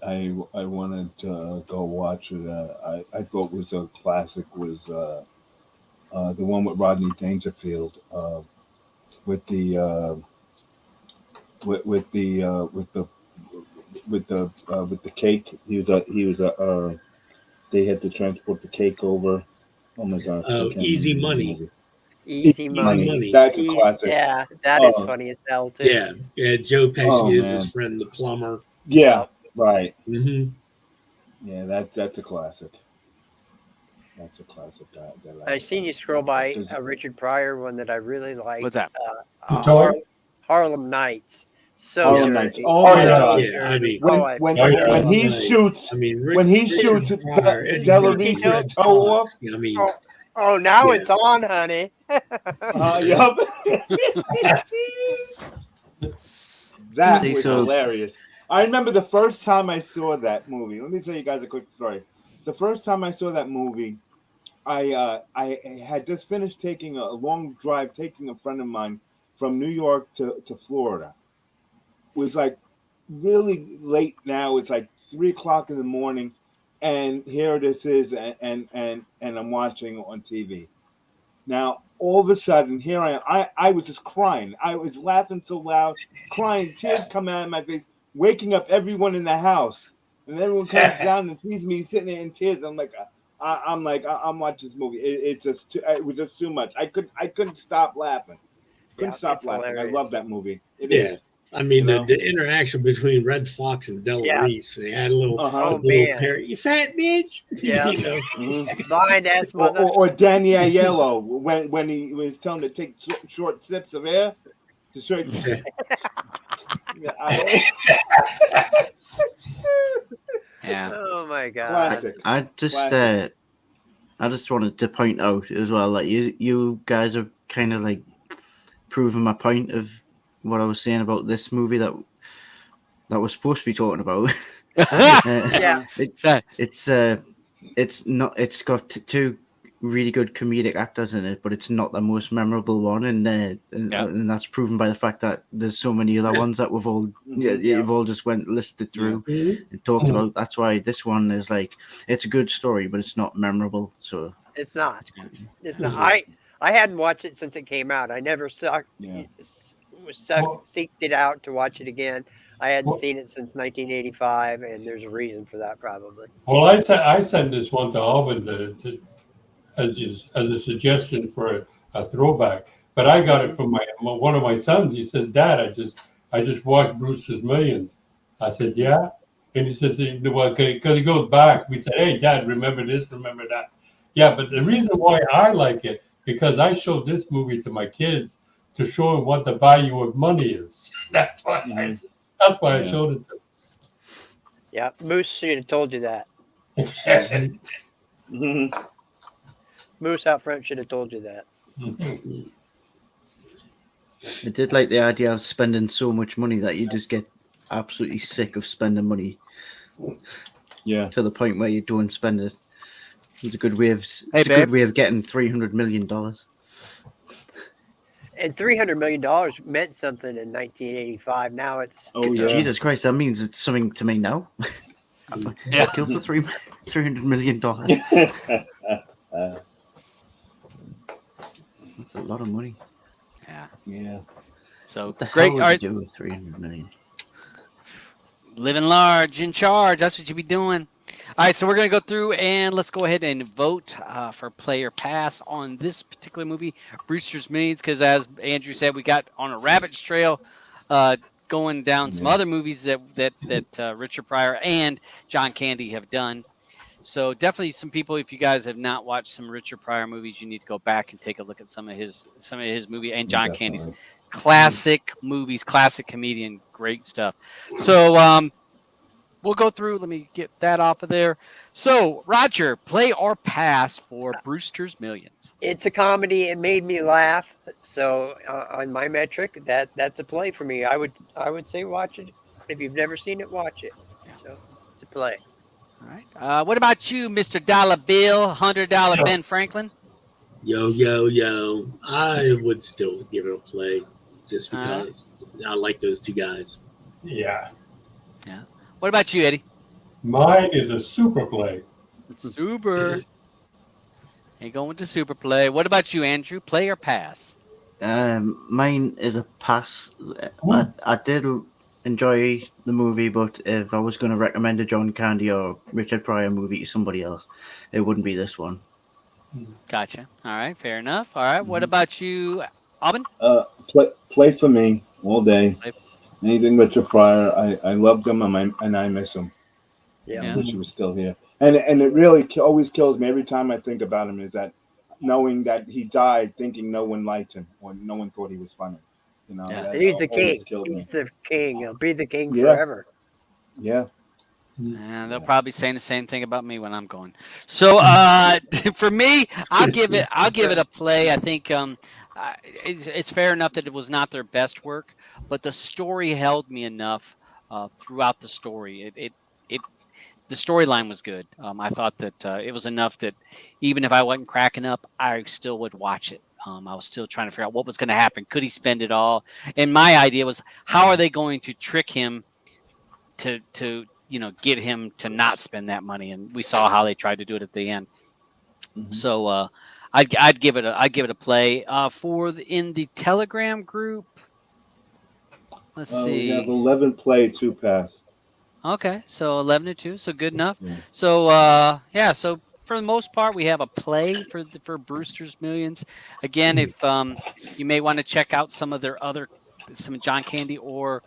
I wanted to go watch I thought was a classic was the one with Rodney Dangerfield with the cake. He was they had to transport the cake over. Oh my God! Easy Money. Easy money. That's a classic. Yeah, that is funny as hell too. Yeah. Joe Pesci is his friend, the plumber. Yeah, right. Yeah, that's a classic. That's a classic. I've seen you scroll by a Richard Pryor one that I really like. What's that? Harlem Nights. So Harlem Nights. Oh my God! Yeah, I mean, when he shoots, Delavisa's toe off. I mean. Oh, now it's on, honey. Yup. That was hilarious. I remember the first time I saw that movie. Let me tell you guys a quick story. The first time I saw that movie, I had just finished taking a long drive, taking a friend of mine from New York to Florida. It was like really late now. It's like 3 o'clock in the morning, and here this is, and I'm watching on TV. Now all of a sudden, here I am. I was just crying. I was laughing so loud, crying, tears coming out of my face, waking up everyone in the house, and everyone comes down and sees me sitting there in tears. I'm like, I'm watching this movie. It was just too much. I couldn't stop laughing. Couldn't stop laughing. Hilarious. I love that movie. It is. I mean, the interaction between Red Fox and Della Reese, they had a little, pair. You fat bitch. Yeah. Blind ass mother. Or Daniello when he was telling him to take short sips of air. Yeah. Oh my god. Classic. I just wanted to point out as well that you guys are kind of like proving my point of what I was saying about this movie that we're supposed to be talking about. It's got two really good comedic actors in it, but it's not the most memorable one, and that's proven by the fact that there's so many other ones that you've all just went listed through and talked about. That's why this one is like, it's a good story, but it's not memorable. So it's not. I hadn't watched it since it came out. I never seeked it out to watch it again. I hadn't seen it since 1985, and there's a reason for that probably. Well, I sent this one to Alvin as a suggestion for a throwback, but I got it from one of my sons. He said, "Dad, I just watched Brewster's Millions." I said, "Yeah," and he says, "Well, because he goes back." We said, "Hey, Dad, remember this? Remember that?" Yeah, but the reason why I like it because I showed this movie to my kids to show them what the value of money is. That's why I showed it to them. Yeah, Moose should have told you that. Moose out front should have told you that. I did like the idea of spending so much money that you just get absolutely sick of spending money. Yeah. To the point where you don't spend it. It's a good way of getting $300 million. And $300 million meant something in 1985. Now it's Jesus Christ, that means it's something to me now. I killed for $300 million. That's a lot of money. Yeah. So what the great. Hell would you do with $300 million? Living large, in charge. That's what you be doing. All right, so we're going to go through and let's go ahead and vote for player pass on this particular movie, Brewster's Millions, because as Andrew said, we got on a rabbit trail going down some other movies that Richard Pryor and John Candy have done. So definitely some people, if you guys have not watched some Richard Pryor movies, you need to go back and take a look at some of his movie and John Candy's classic movies, classic comedian, great stuff. So we'll go through. Let me get that off of there. So, Roger, play or pass for Brewster's Millions. It's a comedy. It made me laugh. So, on my metric, that's a play for me. I would say watch it. If you've never seen it, watch it. So, it's a play. All right. What about you, Mr. Dollar Bill, $100 Ben Franklin? Yo. I would still give it a play just because I like those two guys. Yeah. What about you, Eddie? Mine is a super play. Super. You're going to super play. What about you, Andrew? Play or pass? Mine is a pass. I did enjoy the movie, but if I was going to recommend a John Candy or Richard Pryor movie to somebody else, it wouldn't be this one. Gotcha. All right, fair enough. All right, what about you, Alvin? Play for me all day. Anything Richard Pryor, I loved him and I miss him. Yeah. I wish he was still here. And it really always kills me every time I think about him is that knowing that he died thinking no one liked him or no one thought he was funny. You know, he's the king. He's the king. He'll be the king forever. Yeah. And they'll probably be saying the same thing about me when I'm going. So for me, I'll give it a play. I think it's fair enough that it was not their best work, but the story held me enough throughout the story. the storyline was good. I thought that it was enough that even if I wasn't cracking up, I still would watch it. I was still trying to figure out what was going to happen. Could he spend it all? And my idea was, how are they going to trick him to get him to not spend that money? And we saw how they tried to do it at the end. Mm-hmm. So I'd give it a play. In the Telegram group. Let's see. We have 11 play, 2 pass. Okay, so 11-2, so good enough. Yeah. So so for the most part, we have a play for Brewster's Millions. Again, if you may want to check out some John Candy or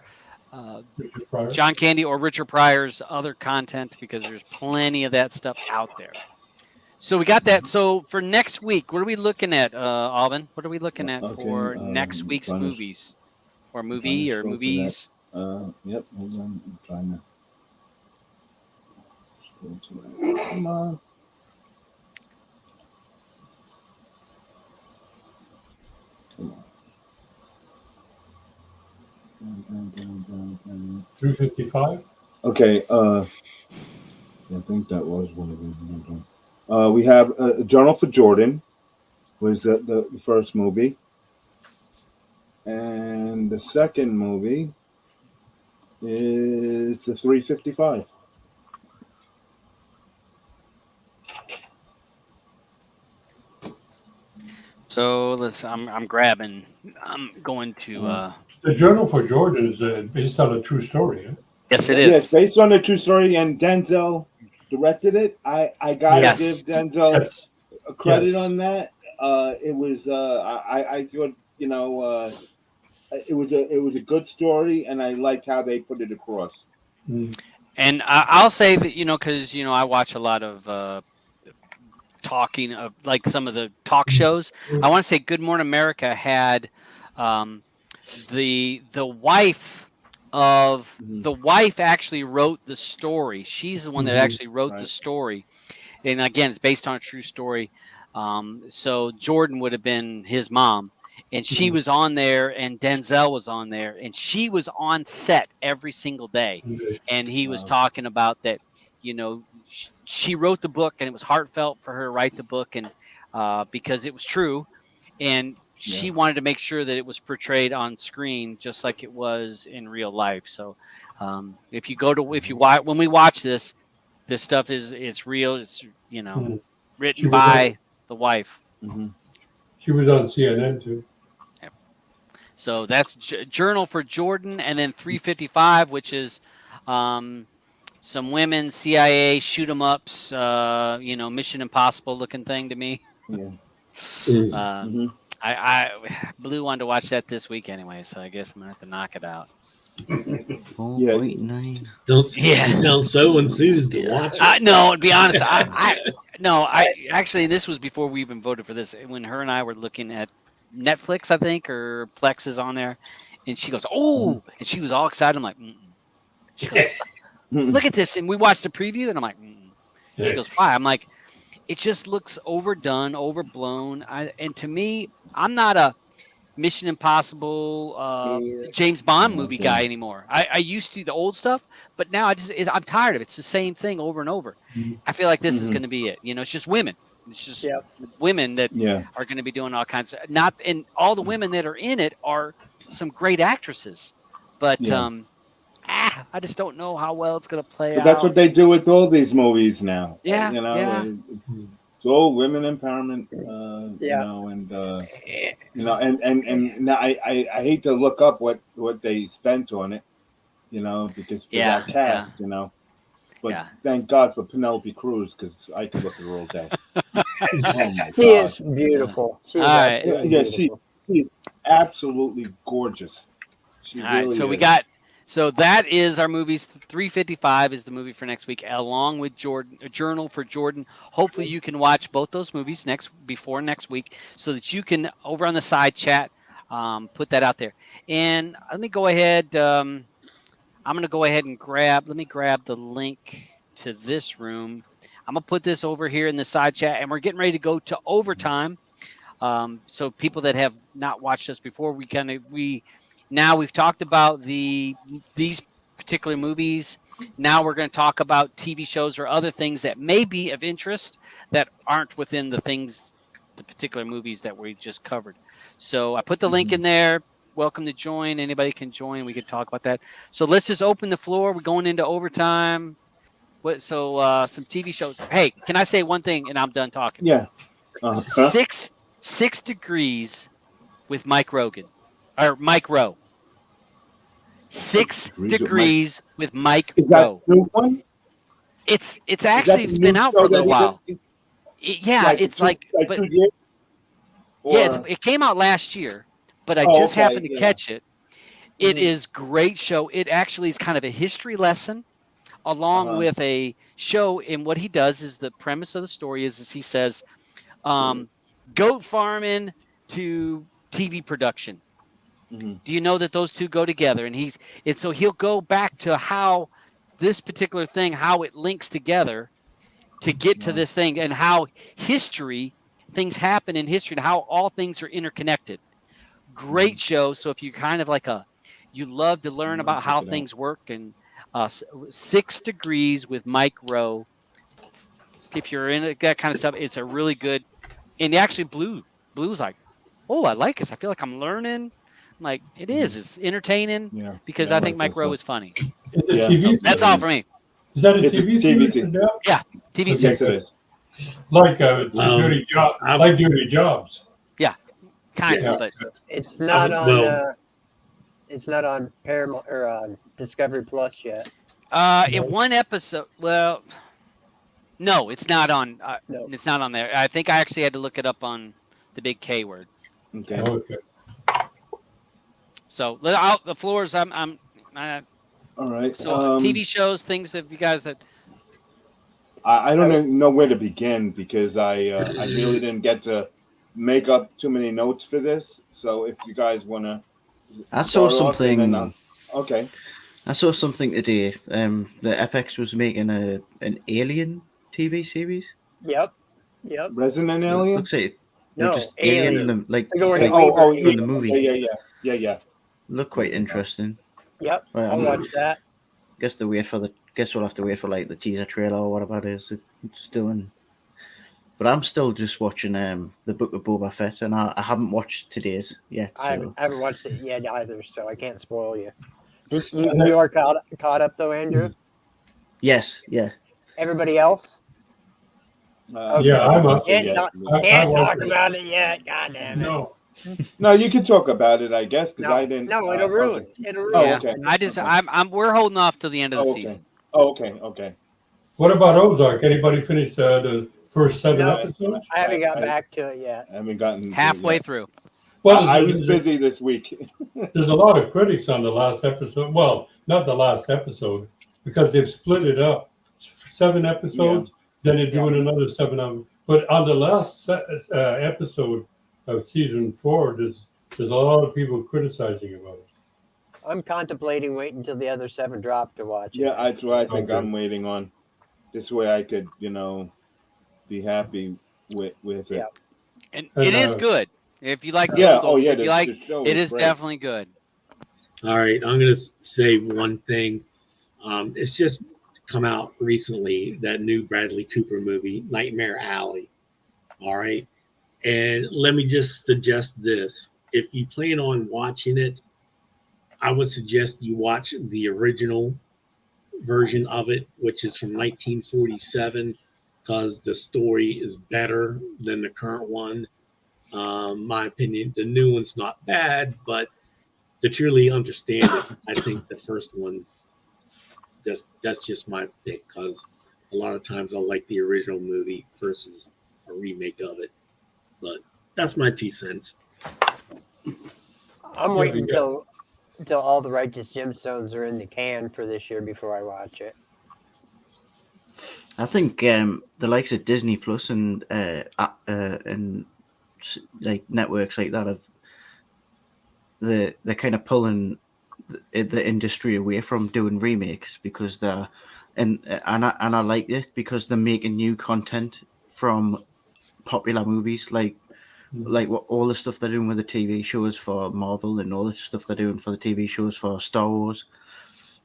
Richard Pryor's other content, because there's plenty of that stuff out there. So we got that. So for next week, what are we looking at, Alvin? What are we looking at for next week's movies? Or movies? Yep, hold on. I'm trying to scroll to that. Come on. Down. 355? Okay, I think that was one of them. We have Journal for Jordan, was the first movie. And the second movie is the 355. So I'm grabbing. I'm going to. The Journal for Jordan is based on a true story. Eh? Yes, it is. Yes, based on a true story, and Denzel directed it. I gotta give Denzel a credit on that. It was I thought it was a good story, and I liked how they put it across. And I'll say that because I watch a lot of talking of like some of the talk shows. I want to say Good Morning America had the wife actually wrote the story. She's the one that actually wrote the story, and again, it's based on a true story. So Jordan would have been his mom, and she was on there, and Denzel was on there, and she was on set every single day, and he was talking about that. She wrote the book, and it was heartfelt for her to write the book, and because it was true, and she wanted to make sure that it was portrayed on screen just like it was in real life. So when we watch this stuff it's real. It's written by the wife. Mm-hmm. She was on CNN too. Yep. So that's Journal for Jordan, and then 355, which is some women CIA shoot 'em ups, Mission Impossible looking thing to me. Yeah. I Blue wanted to watch that this week anyway, so I guess I'm gonna have to knock it out. 4.9. You sound so enthused to watch it. No, to be honest, I actually, this was before we even voted for this. When her and I were looking at Netflix, I think, or Plex is on there, and she goes, "Oh!" and she was all excited. I'm like, mm-mm. She goes, "Look at this!" And we watched the preview, and I'm like, mm-mm. She goes, "Why?" I'm like, "It just looks overdone, overblown." And to me, I'm not a Mission Impossible, James Bond movie guy anymore. I used to do the old stuff, but now I'm tired of it. It's the same thing over and over. I feel like this is going to be it. It's just women. It's just women that are going to be doing all kinds of and all the women that are in it are some great actresses, but I just don't know how well it's going to play out. That's what they do with all these movies now. Yeah, It's all women empowerment, and now I hate to look up what they spent on it, because for that cast, but thank God for Penelope Cruz, because I could look at her all day. She is beautiful. She is absolutely gorgeous. She really is. So that is our movies. 355 is the movie for next week, along with A Journal for Jordan. Hopefully you can watch both those movies before next week, so that you can, over on the side chat, put that out there. And let me go ahead. I'm going to go ahead and grab the link to this room. I'm going to put this over here in the side chat, and we're getting ready to go to overtime. So people that have not watched us before, we've talked about these particular movies. Now we're going to talk about TV shows or other things that may be of interest that aren't within the particular movies that we just covered. So I put the link in there. Welcome to join. Anybody can join. We can talk about that. So let's just open the floor. We're going into overtime. Some TV shows. Hey, can I say one thing and I'm done talking? Yeah. 6 Degrees with Mike Rowe. 6 Degrees with Mike Rowe. New one? It's actually been out for a little while. It came out last year, but I just happened to catch it. It is great show. It actually is kind of a history lesson along with a show. And what he does is the premise of the story is he says, goat farming to TV production. Do you know that those two go together? And so he'll go back to how this particular thing, how it links together to get to this thing, and how things happen in history, and how all things are interconnected. Great show. So if you kind of you love to learn about how things work, and 6 Degrees with Mike Rowe. If you're in that kind of stuff, it's a really good. And actually, Blue's like, oh, I like this. I feel like I'm learning. Like it is. It's entertaining because I think Mike Rowe is funny. That's all for me. Is that a TV series? Yeah, TV series. Like Dirty Jobs. Like Dirty Jobs. Yeah, kind of. But it's not on. It's not on Paramount or on Discovery Plus yet. In one episode. Well, no, it's not on. No. It's not on there. I think I actually had to look it up on the big K word. Okay. So the floors. I'm all right. So TV shows, things that you guys that. I don't even know where to begin because I really didn't get to make up too many notes for this. So if you guys want to, I saw something. Okay. I saw something today. The FX was making an Alien TV series. Yep. Resident Alien. Looks like just Alien. The movie. Yeah. Look quite interesting. Yep. Right, I'll watch that. Guess we'll have to wait for the teaser trailer or whatever it is. It's still in. But I'm still just watching the Book of Boba Fett, and I haven't watched today's yet. So. I haven't watched it yet either, so I can't spoil you. You are caught up though, Andrew? Yes. Yeah. Everybody else? Okay. Yeah, I'm up. Can't talk about it yet. God damn it. No, you can talk about it, I guess, because I didn't. No, it'll ruin. Okay. It'll ruin. Oh, okay. We're holding off till the end of the season. Oh, okay. What about Ozark? Anybody finished the first 7 episodes? I haven't got back to it yet. I haven't gotten halfway through. Well, I was busy this week. There's a lot of critics on the last episode. Well, not the last episode, because they've split it up. 7 episodes, then they're doing another 7 of them. But on the last episode of season 4, there's a lot of people criticizing about it. I'm contemplating waiting until the other 7 drop to watch it. Yeah, that's what I think I'm waiting on. This way I could, be happy with it. Yeah. And it is good. If you like it is great. Definitely good. All right, I'm going to say one thing. It's just come out recently, that new Bradley Cooper movie, Nightmare Alley. All right. And let me just suggest this. If you plan on watching it, I would suggest you watch the original version of it, which is from 1947, because the story is better than the current one. My opinion, the new one's not bad, but to truly understand it, I think the first one, that's just my thing, because a lot of times I like the original movie versus a remake of it. But that's my 2 cents. I'm waiting until all the Righteous Gemstones are in the can for this year before I watch it. I think the likes of Disney Plus and like networks like that they're kind of pulling the industry away from doing remakes because and I like this because they're making new content from popular movies like what all the stuff they're doing with the TV shows for Marvel and all the stuff they're doing for the TV shows for Star Wars.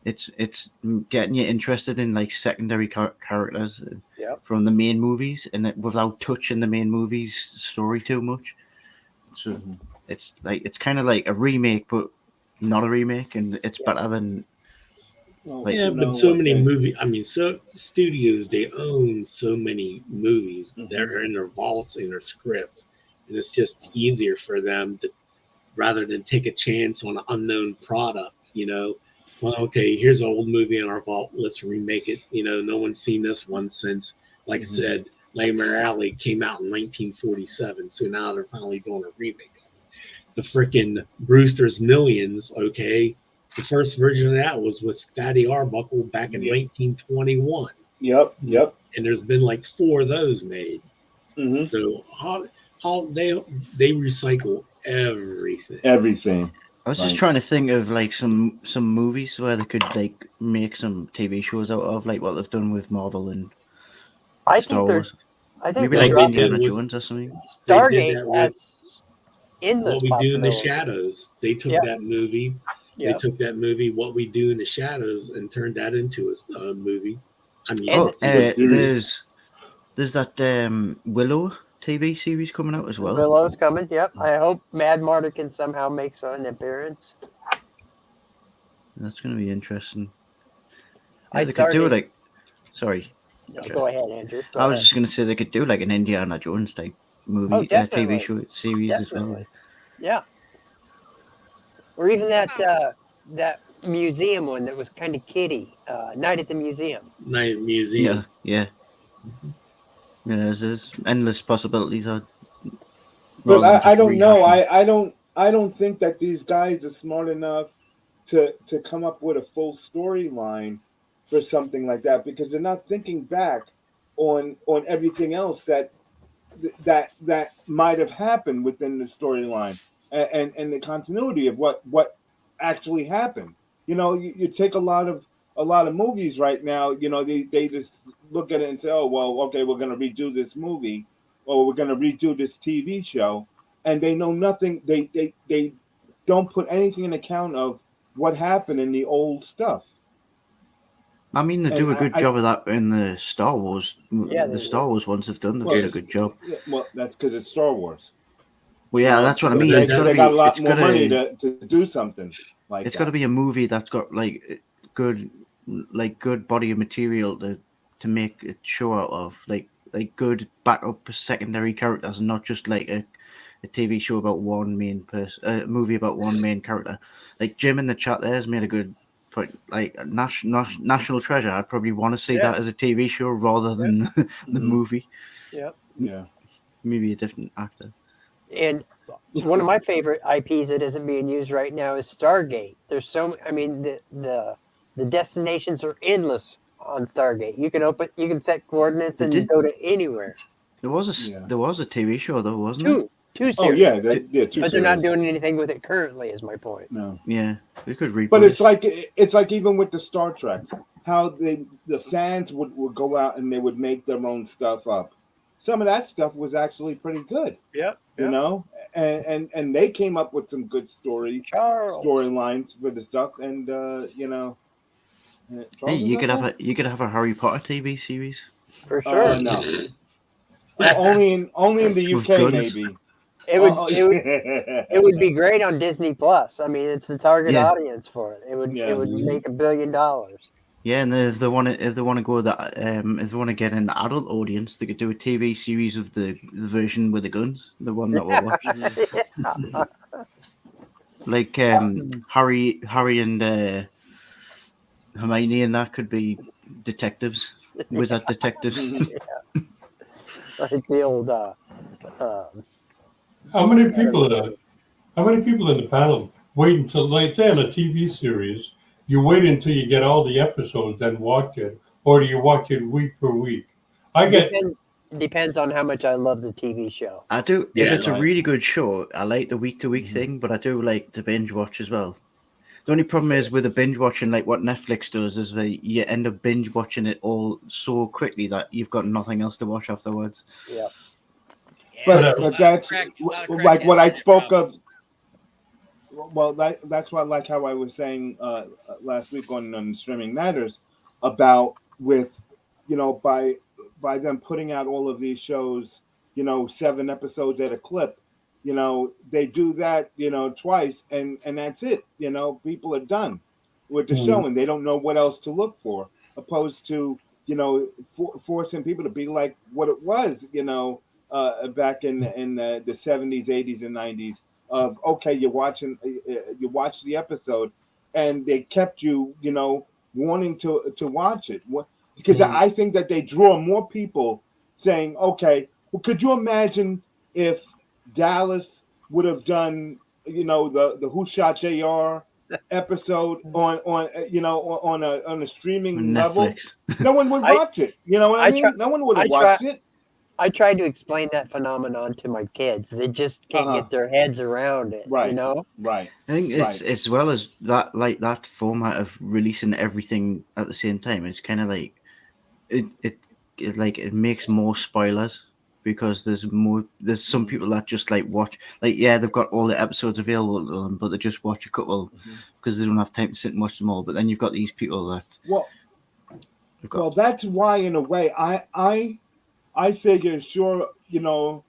it's getting you interested in like secondary characters Yep. from the main movies, and without touching the main movie's story too much. So it's kind of like a remake, but not a remake, and it's better than. Well, Yeah, but so many movies. I mean, so studios, they own so many movies that are in their vaults, in their scripts, and it's just easier for them to, rather than take a chance on an unknown product. You know, well, okay, here's an old movie in our vault. Let's remake it. You know, no one's seen this one since, like I said, Nightmare Alley came out in 1947. So now they're finally doing a remake of it. The freaking Brewster's Millions, okay. The first version of that was with Fatty Arbuckle back in 1921. Yep. And there's been like 4 of those made. So how they recycle everything. Everything. I was just trying to think of like some movies where they could like make some TV shows out of, like what they've done with Marvel and Star Wars. I think maybe like Indiana Jones or something. Stargate has endless What We Do in the possibilities. Shadows. They took that movie. They took that movie, What We Do in the Shadows, and turned that into a movie. I mean, there's that Willow TV series coming out as well. Willow's coming. Yep. I hope Mad Marta can somehow make an appearance. That's going to be interesting. Yeah, they could do it like. Sorry. No, go ahead, Andrew. I was just going to say they could do like an Indiana Jones type movie, TV show series as well. Yeah. Or even that museum one that was kind of kiddie, Night at the Museum. Night at the Museum. Yeah. Yeah, there's endless possibilities. But I don't know. I don't think that these guys are smart enough to come up with a full storyline for something like that, because they're not thinking back on everything else that might have happened within the storyline and the continuity of what actually happened. You know, you take a lot of movies right now, you know, they just look at it and say, oh, well, okay, we're going to redo this movie, or we're going to redo this TV show, and they know nothing. They don't put anything in account of what happened in the old stuff. I mean, they do a good job of that in the Star Wars. The Star Wars ones have done. They've done a good job. Yeah, well, that's because it's Star Wars. Well, yeah, that's what I mean. They got a lot more money to do something like that. It's got to be a movie that's got good body of material to make a show out of, like good backup secondary characters, and not just like a TV show about one main person, a movie about one main character. Like Jim in the chat there has made a good point. Like National Treasure, I'd probably want to see that as a TV show rather than the movie. Yep. Yeah. Maybe a different actor. And one of my favorite IPs that isn't being used right now is Stargate. There's the destinations are endless on Stargate. You can set coordinates and go to anywhere. There was a TV show though, wasn't there? Two series. Oh yeah, two. But they're not doing anything with it currently. Is my point. No. Yeah, we could reboot. But it's like even with the Star Trek, how the fans would go out and they would make their own stuff up. Some of that stuff was actually pretty good. Yep. You know, and they came up with some good storylines for the stuff, and you know. Hey, you could have a Harry Potter TV series. For sure. No. only in the UK maybe. It would be great on Disney Plus. I mean, it's the target audience for it. It would make $1 billion. Yeah, and if they want to go that, if they want to get an adult audience, they could do a TV series of the version with the guns, the one that we're watching. Like Harry and Hermione, and that could be detectives, wizard detectives. Like the old. How many people in the panel wait until, like, say, on a TV series, you wait until you get all the episodes, then watch it, or do you watch it week per week? Depends on how much I love the TV show. I do. If it's a really good show, I like the week-to-week thing, but I do like to binge watch as well. The only problem is with the binge watching, like what Netflix does, is that you end up binge watching it all so quickly that you've got nothing else to watch afterwards. Yeah. But that's like what I spoke of. Well, that's why, like how I was saying last week on Streaming Matters about with, by them putting out all of these shows, 7 episodes at a clip, they do that, twice, and that's it. People are done with the show, and they don't know what else to look for, opposed to, forcing people to be like what it was, back in the 70s, 80s, and 90s. Of okay, you watch the episode, and they kept you, wanting to watch it. Because I think that they draw more people saying, okay, well, could you imagine if Dallas would have done, the Who Shot JR episode on a streaming level? No one would watch it. You know what I mean? No one would have watched it. I tried to explain that phenomenon to my kids. They just can't get their heads around it. Right. Right. I think it's as well as that, like that format of releasing everything at the same time. It's kind of like it makes more spoilers because there's some people that just like watch, like, yeah, they've got all the episodes available to them, but they just watch a couple because they don't have time to sit and watch them all. But then you've got these people that well, that's why in a way I figure, sure,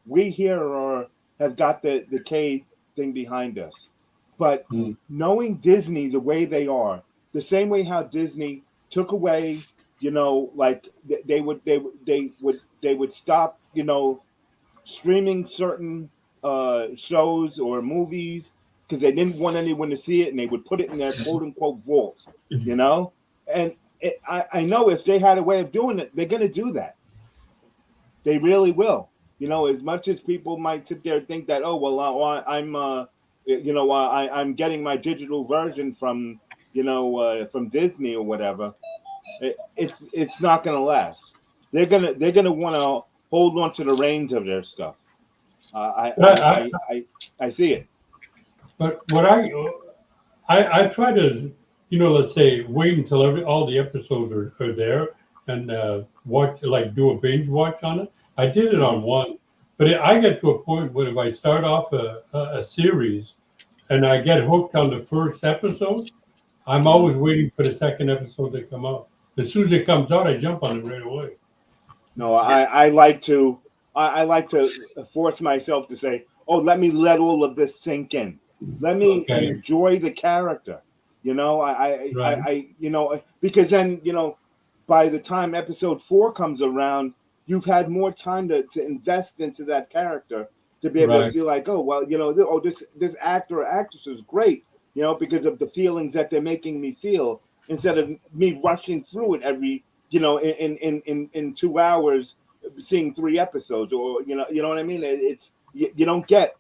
we here have got the K thing behind us, but knowing Disney the way they are, the same way how Disney took away, like they would stop, streaming certain shows or movies because they didn't want anyone to see it, and they would put it in their quote unquote vault, and I know if they had a way of doing it, they're going to do that. They really will. As much as people might sit there and think that, oh, well, I'm getting my digital version from, from Disney or whatever. It's not going to last. They're gonna want to hold on to the reins of their stuff. I see it. But what I try to, let's say, wait until all the episodes are there and watch, like do a binge watch on it. I did it on one, but I get to a point where if I start off a series and I get hooked on the first episode, I'm always waiting for the second episode to come out. As soon as it comes out, I jump on it right away. No, I like to force myself to say, oh, let all of this sink in. Let me enjoy the character. Because then, by the time episode 4 comes around, you've had more time to invest into that character to be able to be like, oh, well, this actor or actress is great, because of the feelings that they're making me feel, instead of me rushing through it every, in 2 hours, seeing 3 episodes, or you know what I mean. It's you don't get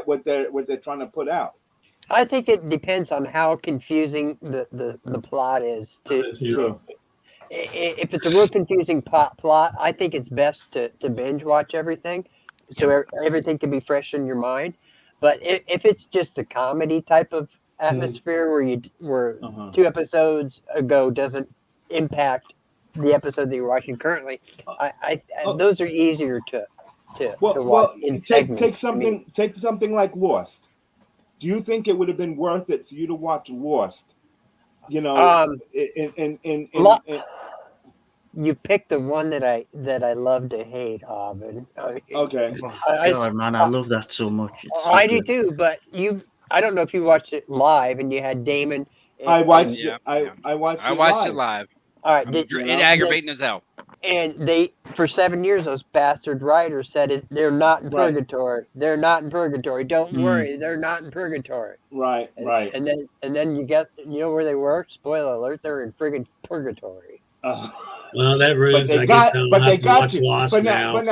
what they're trying to put out. I think it depends on how confusing the plot is. If it's a real confusing plot, I think it's best to binge watch everything, so everything can be fresh in your mind. But if it's just a comedy type of atmosphere where 2 episodes ago doesn't impact the episode that you're watching currently, those are easier to watch. Take something like Lost. Do you think it would have been worth it for you to watch Lost? You picked the one that I love to hate, Alvin. Okay. I love that so much. I do too, but I don't know if you watched it live and you had Damon. I watched it live. All right, it's aggravating as hell. And for 7 years, those bastard writers said they're not in purgatory. They're not in purgatory. Don't worry, they're not in purgatory. Right. And then you get, where they were? Spoiler alert, they're in friggin' purgatory. Well, that ruins. I guess I'll have to watch Lost now. But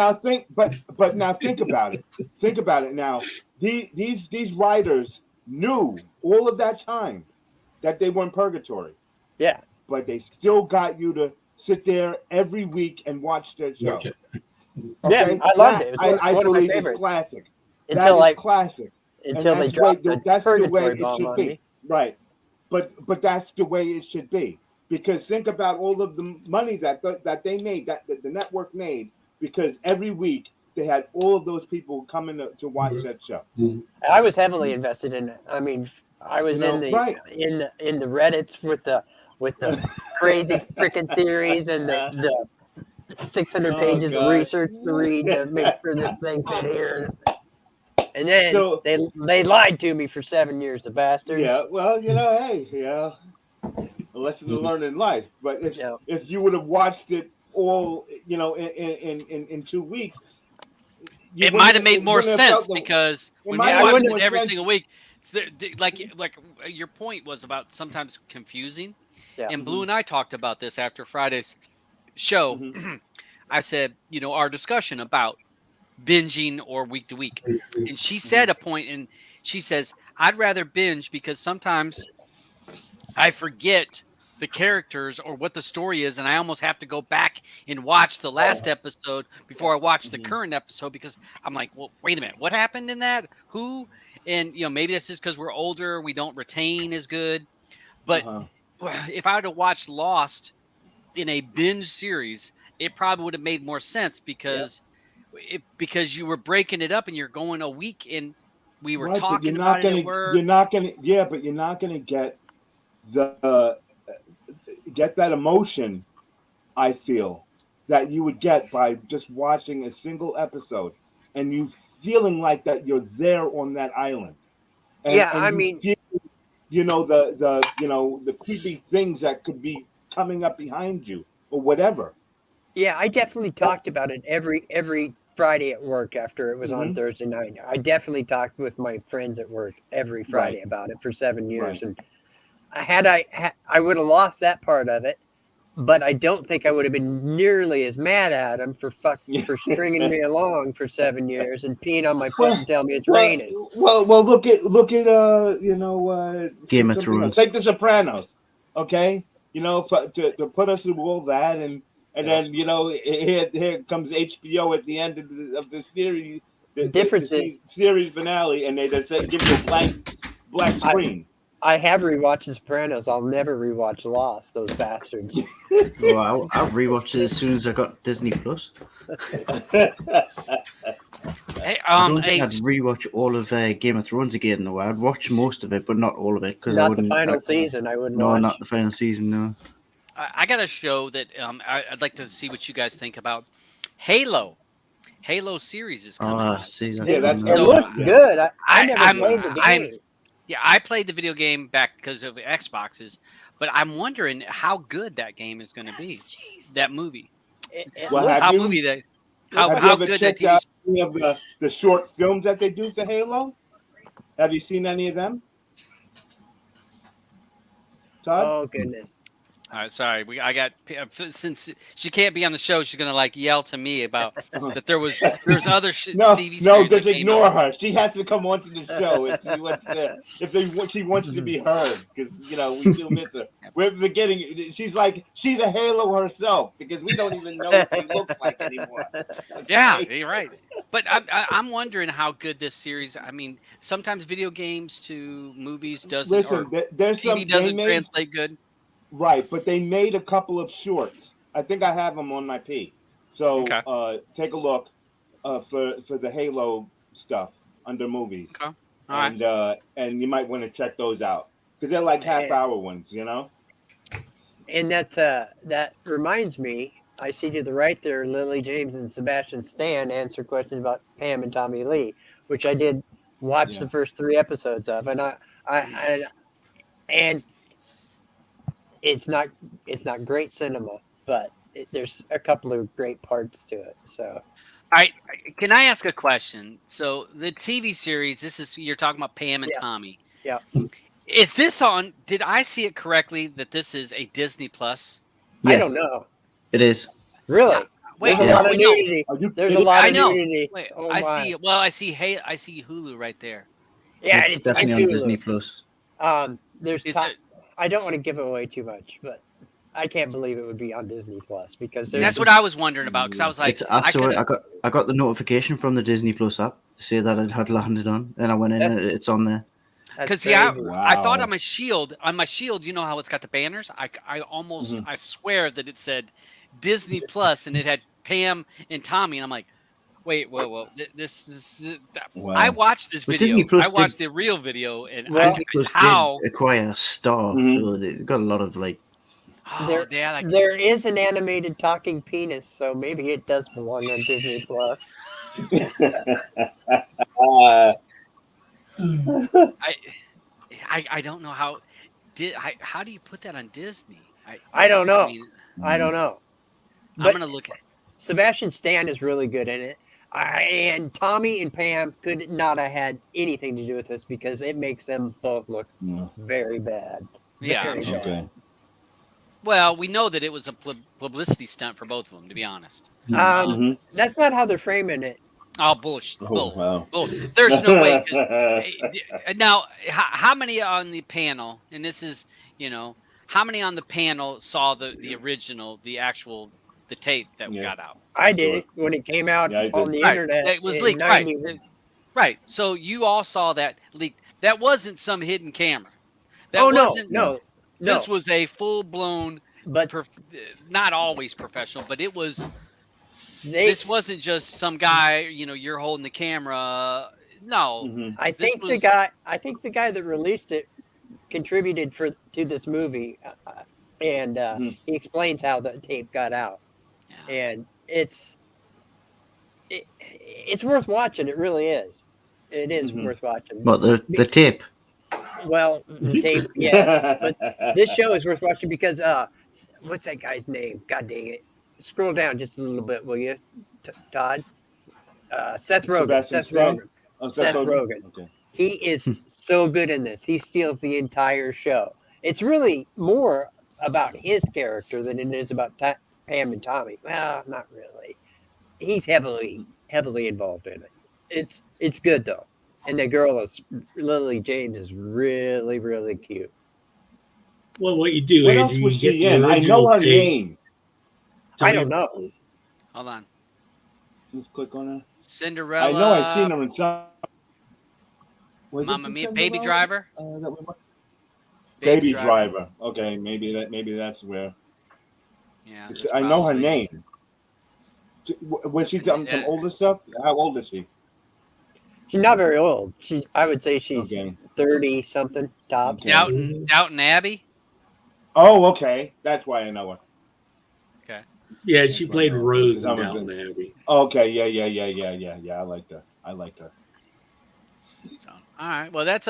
now think about it. Think about it now. These writers knew all of that time that they were in purgatory. Yeah. But they still got you to sit there every week and watch their show. Okay? Yeah, I loved it. I believe it's classic. Classic. Until they dropped that's the way purgatory it should be. Right. But that's the way it should be. Because think about all of the money that they made, that the network made, because every week they had all of those people coming to watch that show. I was heavily invested in it. I mean, I was You know, right. in the Reddits with the crazy freaking theories and the 600 pages of gosh. research to read to make sure this thing fit here. And then So they lied to me for 7 years, the bastards. yeah, well, hey, a lesson to learn in life. But if you would have watched it all, in 2 weeks, it might have made more sense because when we watched it every single week, like your point was about sometimes confusing. Yeah. And Blue and I talked about this after Friday's show. I said, our discussion about binging or week to week. And she said a point, and she says, I'd rather binge because sometimes I forget the characters or what the story is, and I almost have to go back and watch the last episode before I watch the current episode because I'm like, well, wait a minute, what happened in that? Who? And maybe that's just because we're older, we don't retain as good. But if I would have watched Lost in a binge series, it probably would have made more sense because you were breaking it up and you're going a week and we were talking about it at work. You're not gonna get get that emotion, I feel, that you would get by just watching a single episode and you feeling like that you're there on that island. And, feel, the creepy things that could be coming up behind you or whatever. Yeah, I definitely talked about it every Friday at work after it was on Thursday night. I definitely talked with my friends at work every Friday about it for 7 years. And I would have lost that part of it, but I don't think I would have been nearly as mad at him for stringing me along for 7 years and peeing on my foot and telling me it's raining. Well, look at Game of Thrones. Take The Sopranos, okay? To put us through all that, and then here comes HBO at the end of the series. The difference is series finale, and they just give you a black screen. I have rewatched The Sopranos. I'll never rewatch Lost. Those bastards. Well, I'll rewatch it as soon as I got Disney Plus. Hey, I don't think I'd rewatch all of Game of Thrones again, though. I'd watch most of it, but not all of it. Not the final season. I wouldn't. No, not the final season. No. I got a show that I'd like to see what you guys think about. Halo series is coming out. It looks good. I never played the game. I played the video game back because of Xboxes, but I'm wondering how good that game is going to be. That movie. How good that TV out any of the short films that they do for Halo? Have you seen any of them? Todd? Oh goodness. All right, sorry. Since she can't be on the show, she's gonna yell to me about that. There's other TV series. No, just ignore her. She has to come onto the show if she wants to be heard, because we do miss her. We're forgetting. She's a Halo herself because we don't even know what she looks like anymore. Okay? Yeah, you're right. But I'm wondering how good this series. I mean, sometimes video games to movies doesn't. Listen, there's TV doesn't translate good. Right, but they made a couple of shorts. I think I have them on my P. So take a look for the Halo stuff under movies. Okay. All right. And you might want to check those out because they're like half-hour ones, And that reminds me, I see to the right there, Lily James and Sebastian Stan answer questions about Pam and Tommy Lee, which I did watch the first 3 episodes of, and and it's not great cinema, but there's a couple of great parts to it. So, can I ask a question? So the TV series, you're talking about Pam and Tommy. Yeah. Is this on? Did I see it correctly that this is a Disney Plus? Yeah. I don't know. It is. Really? Wait, there's a lot of nudity. There's a lot of nudity. Wait, I see. Well, I see Hulu right there. Yeah, it's definitely on Disney Plus. I don't want to give away too much, but I can't believe it would be on Disney Plus because that's what I was wondering about. Because I was like, I got the notification from the Disney Plus app to say that it had landed on, and I went in and it's on there. Because I thought on my shield, you know how it's got the banners. I almost I swear that it said Disney Plus and it had Pam and Tommy, and I'm like, Wait, whoa. This is. Wow. I watched this But video. Disney Plus I watched the real video, and Disney Plus how did acquire Star, so they've got a lot of like. oh, like, there is an animated talking penis, so maybe it does belong on Disney Plus. I don't know how. How do you put that on Disney? I don't know. I don't know. I'm gonna look at. Sebastian Stan is really good in it. And Tommy and Pam could not have had anything to do with this because it makes them both look very bad. Yeah. Very bad. Okay. Well, we know that it was a publicity stunt for both of them, to be honest. That's not how they're framing it. Oh, bullshit. Oh, wow. There's no way. Now, how many on the panel, and this is, how many on the panel saw the original, the tape that got out? I did it when it came out on the internet. It was leaked, right. So you all saw that leaked. That wasn't some hidden camera. No. This was a full-blown, but not always professional, but it was. This wasn't just some guy, you're holding the camera. No, I think the guy that released it contributed to this movie, and he explains how the tape got out, and it's worth watching. It really is. It is worth watching. But the tape. Well, the tape, yes. But this show is worth watching because what's that guy's name? God dang it! Scroll down just a little bit, will you, Todd? Seth Rogen. Seth Rogen. Okay. He is so good in this. He steals the entire show. It's really more about his character than it is about Pam and Tommy. Well, not really. He's heavily involved in it. It's good though, and the girl Lily James is really, really cute. Well, what you do, what Andrew, else was you she get in? the I know her name. I don't know. Hold on. Let's click on her. Cinderella. I know I've seen her in some. Mamma Mia, Baby Driver. Baby Driver. Okay, maybe that's where. Yeah. I know her name. When she done some older stuff, how old is she? She's not very old. I would say she's 30 something tops. Downton Abbey. Oh, okay. That's why I know her. Okay. Yeah, she played Rose in Downton Abbey. Okay, yeah. I like her. So, all right. Well, that's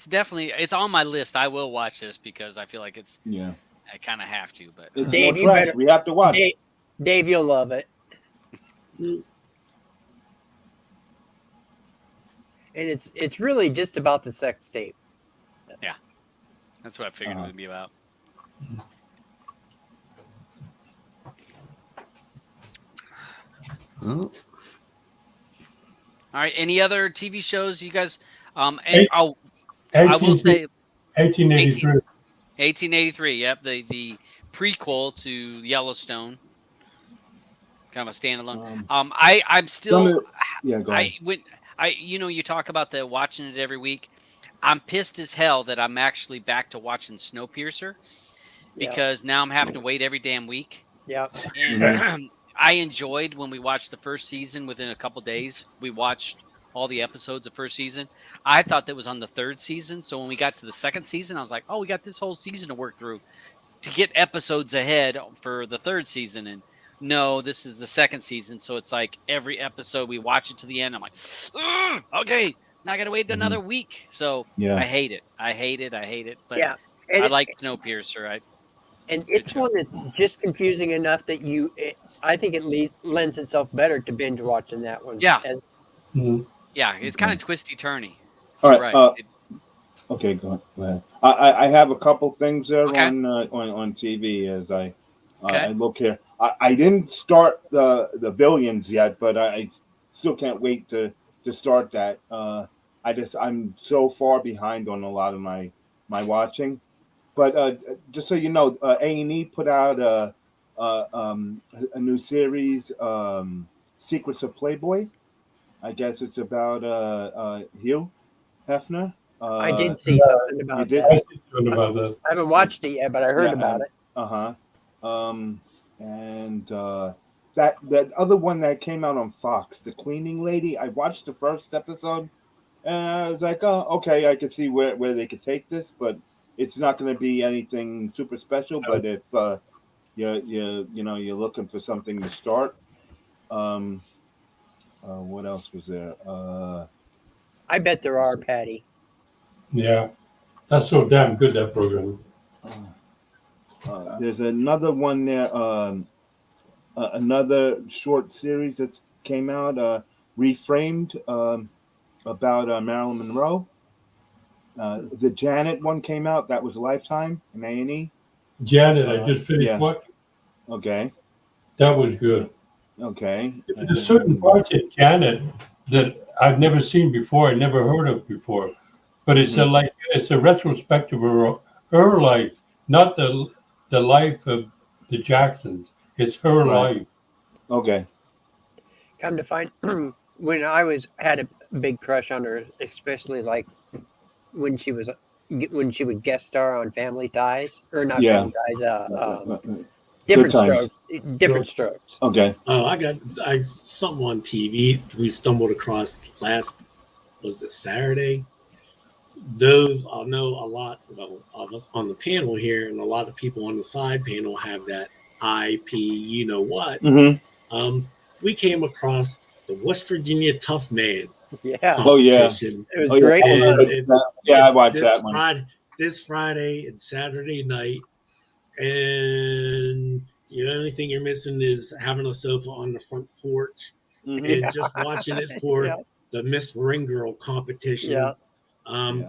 definitely on my list. I will watch this because I feel like I kind of have to. But it's Dave, more trash. We have to watch. Dave, you'll love it. And it's really just about the sex tape. Yeah, that's what I figured it would be about. Oh. All right. Any other TV shows you guys? I will say 1883. 1883. Yep, the prequel to Yellowstone. Kind of a standalone. I'm still. Go ahead. You talk about the watching it every week. I'm pissed as hell that I'm actually back to watching Snowpiercer because now I'm having to wait every damn week. Yeah. And I enjoyed when we watched the first season. Within a couple days, we watched all the episodes of first season. I thought that was on the third season. So when we got to the second season, I was like, oh, we got this whole season to work through to get episodes ahead for the third season. And no, this is the second season. So it's like every episode we watch it to the end. I'm like, okay, now I got to wait another week. So I hate it. But I like Snowpiercer. And it's one that's just confusing enough that I think it lends itself better to binge watching that one. Yeah. Yeah, it's kind of twisty-turny. All right. Okay, go ahead. I have a couple things there on TV as I look here. I didn't start the Billions yet, but I still can't wait to start that. I'm so far behind on a lot of my watching. But just so you know, A&E put out a new series, Secrets of Playboy. I guess it's about Hugh Hefner. I did see something about that. I haven't watched it yet, but I heard about it. And that other one that came out on Fox, the cleaning lady. I watched the first episode, and I was like, oh, okay, I could see where they could take this, but it's not going to be anything super special. But if you're looking for something to start, what else was there? I bet there are, Patty. Yeah, that's so damn good, that program. There's another one there, another short series that came out, Reframed, about Marilyn Monroe. The Janet one came out. That was Lifetime in A&E. Janet, I just finished watching. Okay. That was good. Okay. There's certain parts in Janet that I've never seen before, I never heard of before. But it's it's a retrospective of her life, not the life of the Jacksons. It's her life. Okay. Come to find, when I had a big crush on her, especially like when she would guest star on Family Ties, or not Family Ties, Different Strokes. Okay. Oh, I something on TV we stumbled across was it Saturday? Those I know a lot of us on the panel here, and a lot of people on the side panel have that IP. You know what? Mm-hmm. We came across the West Virginia Tough Man. Yeah. Competition. It was great. I watched that one. This Friday and Saturday night, and the only thing you're missing is having a sofa on the front porch and just watching it for the Miss Ring Girl competition. Yeah.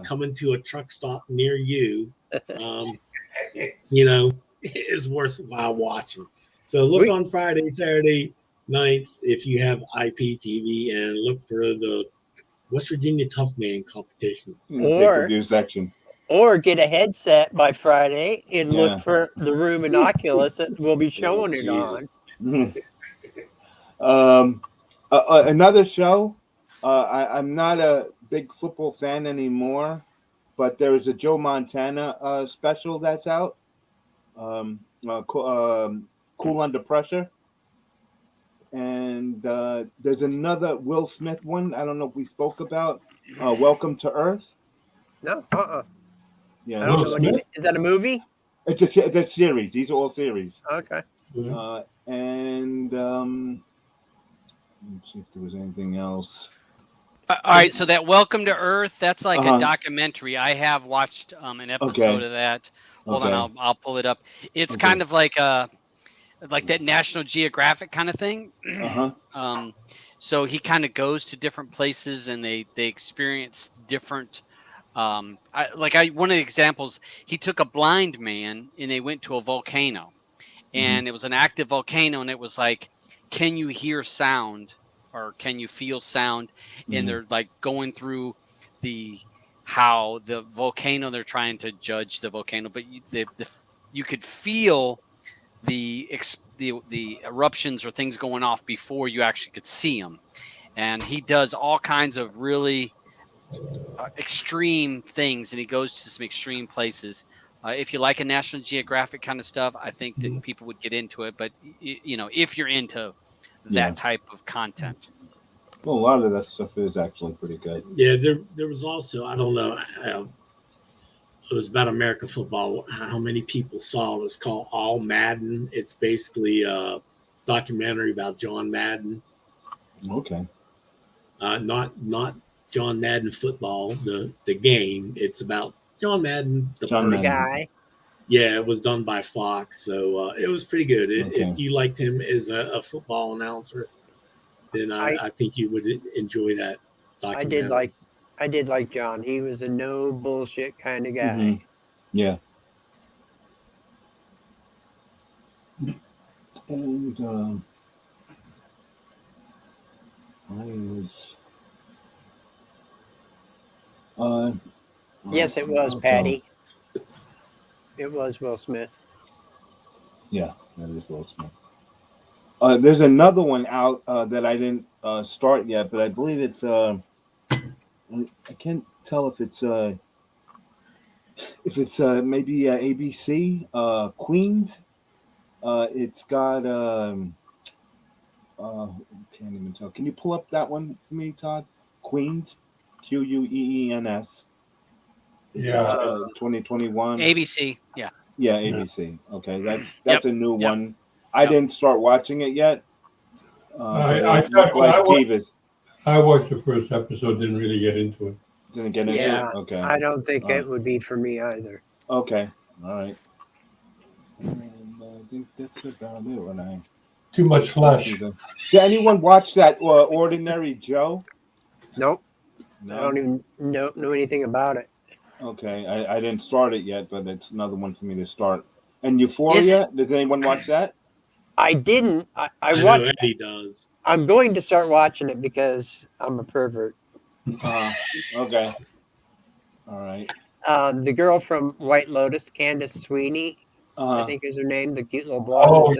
Coming to a truck stop near you, is worthwhile watching. So look on Friday, Saturday nights if you have IPTV, and look for the West Virginia Tough Man competition. Pay-per-view section. Or get a headset by Friday and look for the room in Oculus that will be showing it on. Another show. I'm not a big football fan anymore, but there is a Joe Montana special that's out. Cool Under Pressure. And there's another Will Smith one. I don't know if we spoke about. Welcome to Earth. No. Yeah. I don't know is that a movie? It's a series. These are all series. Okay. And let's see if there was anything else. All right, so that Welcome to Earth, that's like a documentary. I have watched an episode of that. Hold on, I'll pull it up. It's kind of like that National Geographic kind of thing. So he kind of goes to different places and they experience different. One of the examples, he took a blind man and they went to a volcano, and it was an active volcano, and it was like, can you hear sound or can you feel sound? And they're like going through how the volcano, they're trying to judge the volcano, but you could feel the eruptions or things going off before you actually could see them. And he does all kinds of really extreme things, and he goes to some extreme places. If you like a National Geographic kind of stuff, I think that people would get into it. But if you're into that type of content, well, a lot of that stuff is actually pretty good. Yeah, there was also, I don't know, it was about American football. How many people saw it? It was called All Madden. It's basically a documentary about John Madden. Okay. Not John Madden football, the game. It's about John Madden, the guy. Yeah, it was done by Fox, so it was pretty good. If you liked him as a football announcer, then I think you would enjoy that documentary. I did like John. He was a no bullshit kind of guy. Yeah. And yes, it was Patty. It was Will Smith. Yeah, that is Will Smith. There's another one out that I didn't start yet, but I believe it's I can't tell if it's maybe ABC Queens. It's got Can't even tell. Can you pull up that one for me, Todd? Queens, Queens. Yeah. 2021. ABC. Yeah. Yeah, ABC. Okay, that's a new Yep. one. I didn't start watching it yet. I watched the first episode, didn't really get into it. Didn't get into Yeah, it? Okay. I don't think it would be for me either. Okay. All right. And I think that's about it. When I Too much flesh. did anyone watch that Ordinary Joe? Nope. No. I don't even know anything about it. Okay, I didn't start it yet, but it's another one for me to start. And Euphoria, does anyone watch that? I didn't. I I watched. know Eddie does. I'm going to start watching it because I'm a pervert. Okay. All right. The girl from White Lotus, Candace Sweeney, I think is her name, the cute little blonde. Oh,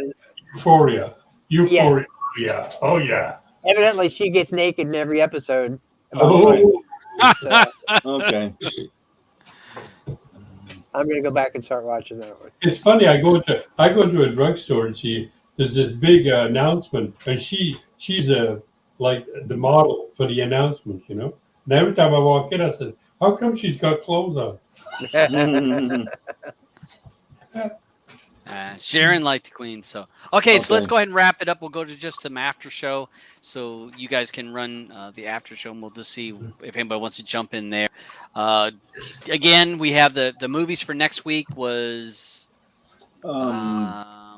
Euphoria. Euphoria. Yeah. Oh, yeah. Evidently, she gets naked in every episode. Oh, So Okay. I'm going to go back and start watching that one. it's funny. I go to a drugstore and see there's this big announcement, and she's like the model for the announcement, you know. And every time I walk in, I said, "How come she's got clothes on?" Sharon liked Queen, so okay. So let's go ahead and wrap it up. We'll go to just some after show, so you guys can run the after show, and we'll just see if anybody wants to jump in there. Again, we have the movies for next week was Journal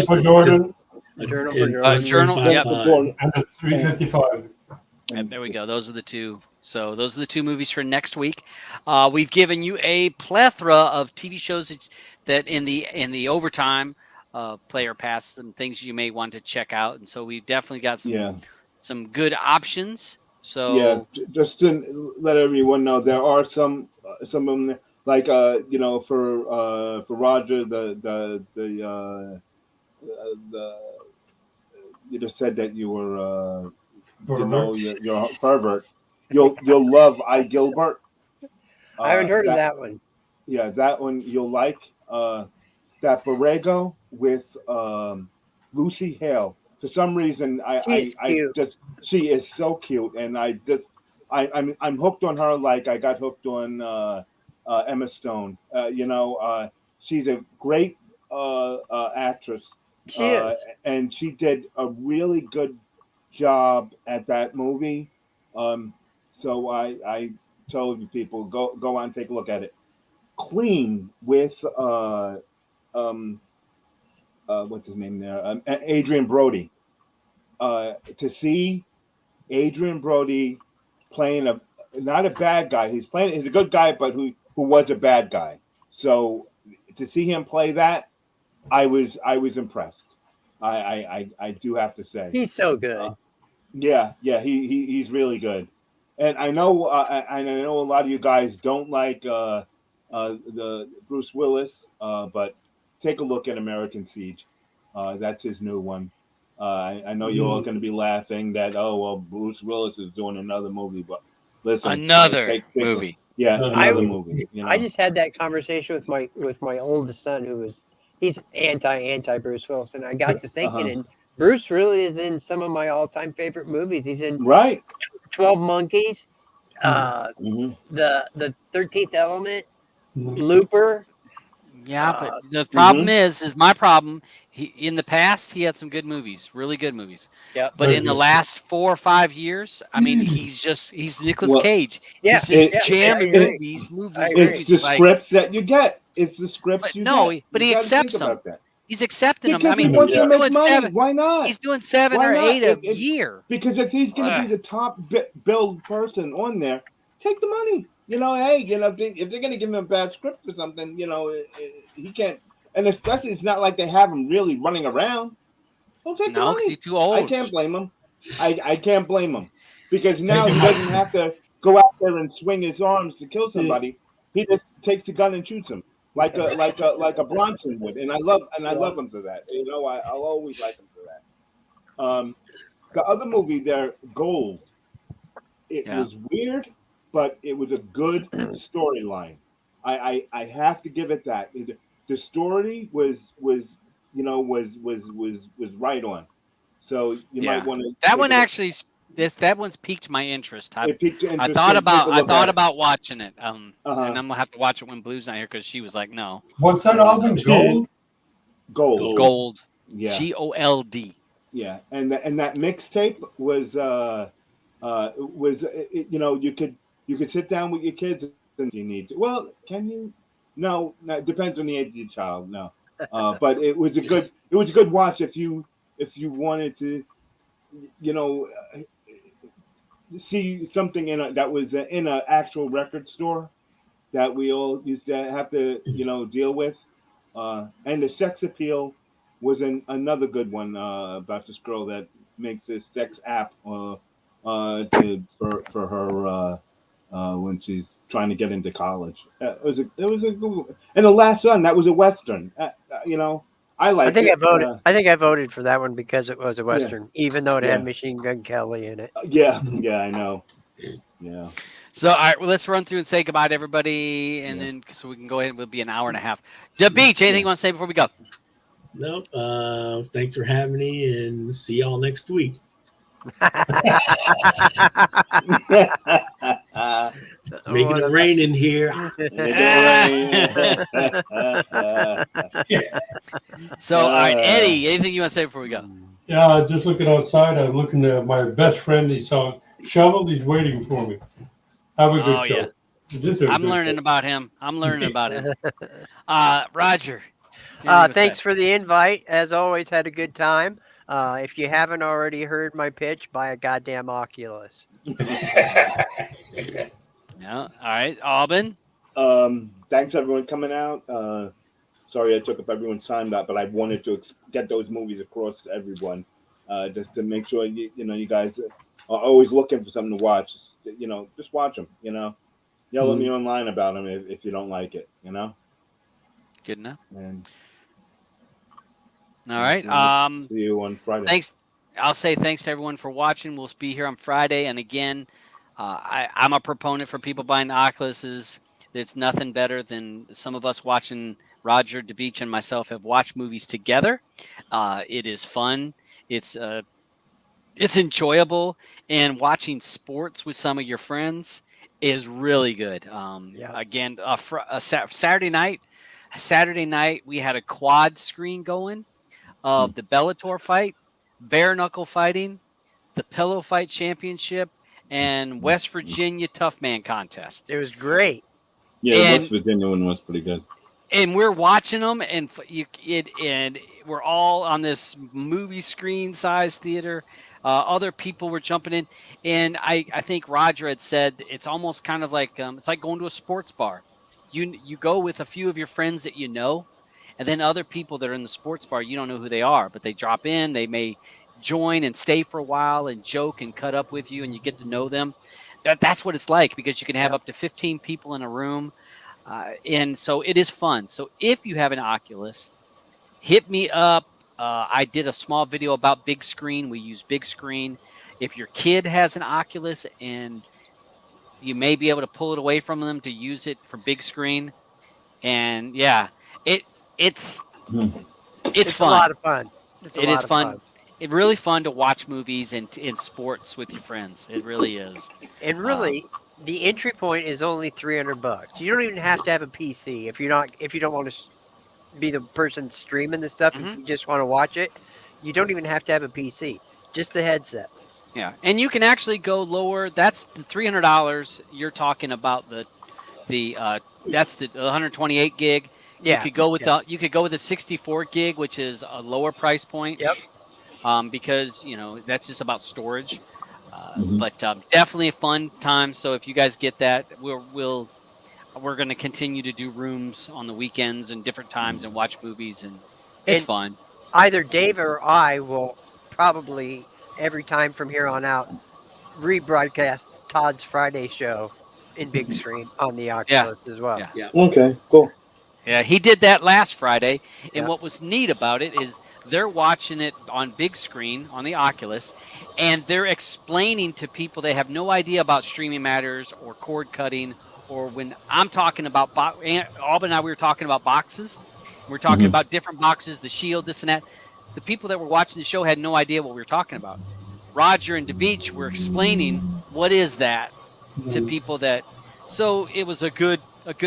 for Jordan. Journal. Yep. And the 355. And there we go. Those are the two. So those are the two movies for next week. We've given you a plethora of TV shows that in the overtime player pass and things you may want to check out. And so we've definitely got some good options. So just to let everyone know, there are some of them like for Roger the you just said that you were you're a pervert. You'll love I, Gilbert. I haven't heard of that one. Yeah, that one you'll like. That Borrego with Lucy Hale. For some reason, she is so cute, and I'm hooked on her like I got hooked on Emma Stone. She's a great actress. She is, and she did a really good job at that movie. So I told you people go on and take a look at it. Clean with what's his name there? Adrian Brody. To see Adrian Brody playing not a bad guy. He's a good guy, but who was a bad guy. So to see him play that, I was impressed. I do have to say he's so good. He's really good. And I know a lot of you guys don't like the Bruce Willis, but take a look at American Siege. That's his new one. I know you're all going to be laughing that Bruce Willis is doing another movie, but listen, another movie. Another movie. I just had that conversation with my oldest son, he's anti Bruce Willis, and I got to thinking, and Bruce really is in some of my all-time favorite movies. He's in 12 Monkeys, the 13th Element, Looper. Yeah, but the problem is my problem. In the past, he had some good movies, really good movies. Yeah. But in the last 4 or 5 years, I mean, he's Nicolas Cage. Yeah. He's just jamming movies. It's the scripts that you get. It's the scripts you get. But he accepts them. He's accepting them. I mean, he wants to make money. Why not? He's doing 7 or 8 a year. Because if he's going to be the top billed person on there, take the money. If they're going to give him a bad script or something, he can't. And especially, it's not like they have him really running around. Don't take the money. Because he's too old. I can't blame him. I can't blame him because now he doesn't have to go out there and swing his arms to kill somebody. He just takes the gun and shoots him like a Bronson would, and I love him for that. I'll always like him for that. The other movie there, Gold. It was weird, but it was a good storyline. I have to give it that. The story was right on. So you might want to. That one actually, that one's piqued my interest. I interest. thought about watching it. And I'm gonna have to watch it when Blue's not here because she was like, "No." What's that album? Gold. Gold. Yeah. GOLD. Yeah, and that mixtape was you could sit down with your kids and you need to. Well, can you? No, it depends on the age of your child. No, but it was a good watch if you wanted to, see something that was in an actual record store that we all used to have to deal with, and the sex appeal was another good one about this girl that makes this sex app for her when she's trying to get into college. It was a good one. And The Last Son, that was a Western. I like. I think I voted for that one because it was a Western, even though it had Machine Gun Kelly in it. Yeah, I know. Yeah. So, all right, well, let's run through and say goodbye to everybody, and then so we can go ahead. We'll be an hour and a half. The Beach, anything you want to say before we go? Nope. Thanks for having me, and see y'all next week. Making it rain in here. So, all right, Eddie, anything you want to say before we go? Yeah, just looking outside. I'm looking at my best friend. He's on shovel. He's waiting for me. Have a good show. Yeah. I'm learning about him. Roger. Thanks for the invite. As always, had a good time. If you haven't already heard my pitch, buy a goddamn Oculus. Yeah. All right, Aubin. Thanks everyone coming out. Sorry I took up everyone's time, but I wanted to get those movies across to everyone, just to make sure you guys are always looking for something to watch. Just watch them. Yell at me online about them if you don't like it. Good enough. And all right. See you on Friday. Thanks. I'll say thanks to everyone for watching. We'll be here on Friday. And again, I'm a proponent for people buying the Oculuses. It's nothing better than some of us watching. Roger, DeBeach, and myself have watched movies together. It is fun. It's enjoyable. And watching sports with some of your friends is really good. Again, Saturday night, we had a quad screen going of the Bellator fight, bare knuckle fighting, the pillow fight championship, and West Virginia tough man contest. It was great. Yeah, the West Virginia one was pretty good. And we're watching them, and we're all on this movie screen size theater. Other people were jumping in, and I think Roger had said it's almost kind of like it's like going to a sports bar. You go with a few of your friends that you know, and then other people that are in the sports bar, you don't know who they are, but they drop in. They may join and stay for a while and joke and cut up with you, and you get to know them. That's what it's like, because you can have up to 15 people in a room. And so it is fun. So if you have an Oculus, hit me up. I did a small video about big screen. We use big screen. If your kid has an Oculus and you may be able to pull it away from them to use it for big screen. And it's fun. A lot of fun. It is fun. It's really fun to watch movies and in sports with your friends. It really is. And really, the entry point is only $300. You don't even have to have a PC if you don't want to be the person streaming the stuff. If you just want to watch it, you don't even have to have a PC. Just the headset. Yeah, and you can actually go lower. That's the $300. You're talking about that's the 128 gig. Yeah. You could go with you could go with a 64 gig, which is a lower price point. Yep. Because that's just about storage. But definitely a fun time. So if you guys get that, we're going to continue to do rooms on the weekends and different times and watch movies, and it's fun. Either Dave or I will probably every time from here on out rebroadcast Todd's Friday show in big screen on the Oculus as well. Yeah. Okay. Cool. Yeah, he did that last Friday, and what was neat about it is they're watching it on big screen on the Oculus, and they're explaining to people they have no idea about streaming matters or cord cutting, or when I'm talking about Alban and I, we were talking about boxes. We're talking about different boxes, the Shield, this and that. the people that were watching the show had no idea what we were talking about. Roger and DeBeach were explaining what is that to people that. So it was a good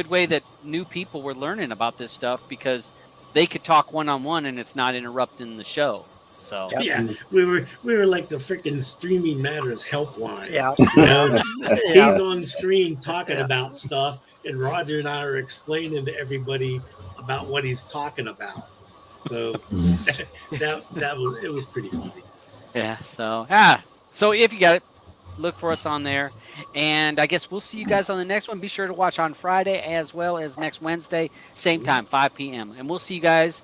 way that new people were learning about this stuff because they could talk one-on-one and it's not interrupting the show. So yeah, we were like the freaking Streaming Matters helpline. Yeah, You know, he's on screen talking about stuff, and Roger and I are explaining to everybody about what he's talking about. So it was pretty funny. yeah. So if you got it, look for us on there. And I guess we'll see you guys on the next one. Be sure to watch on Friday as well as next Wednesday, same time, 5 p.m. And we'll see you guys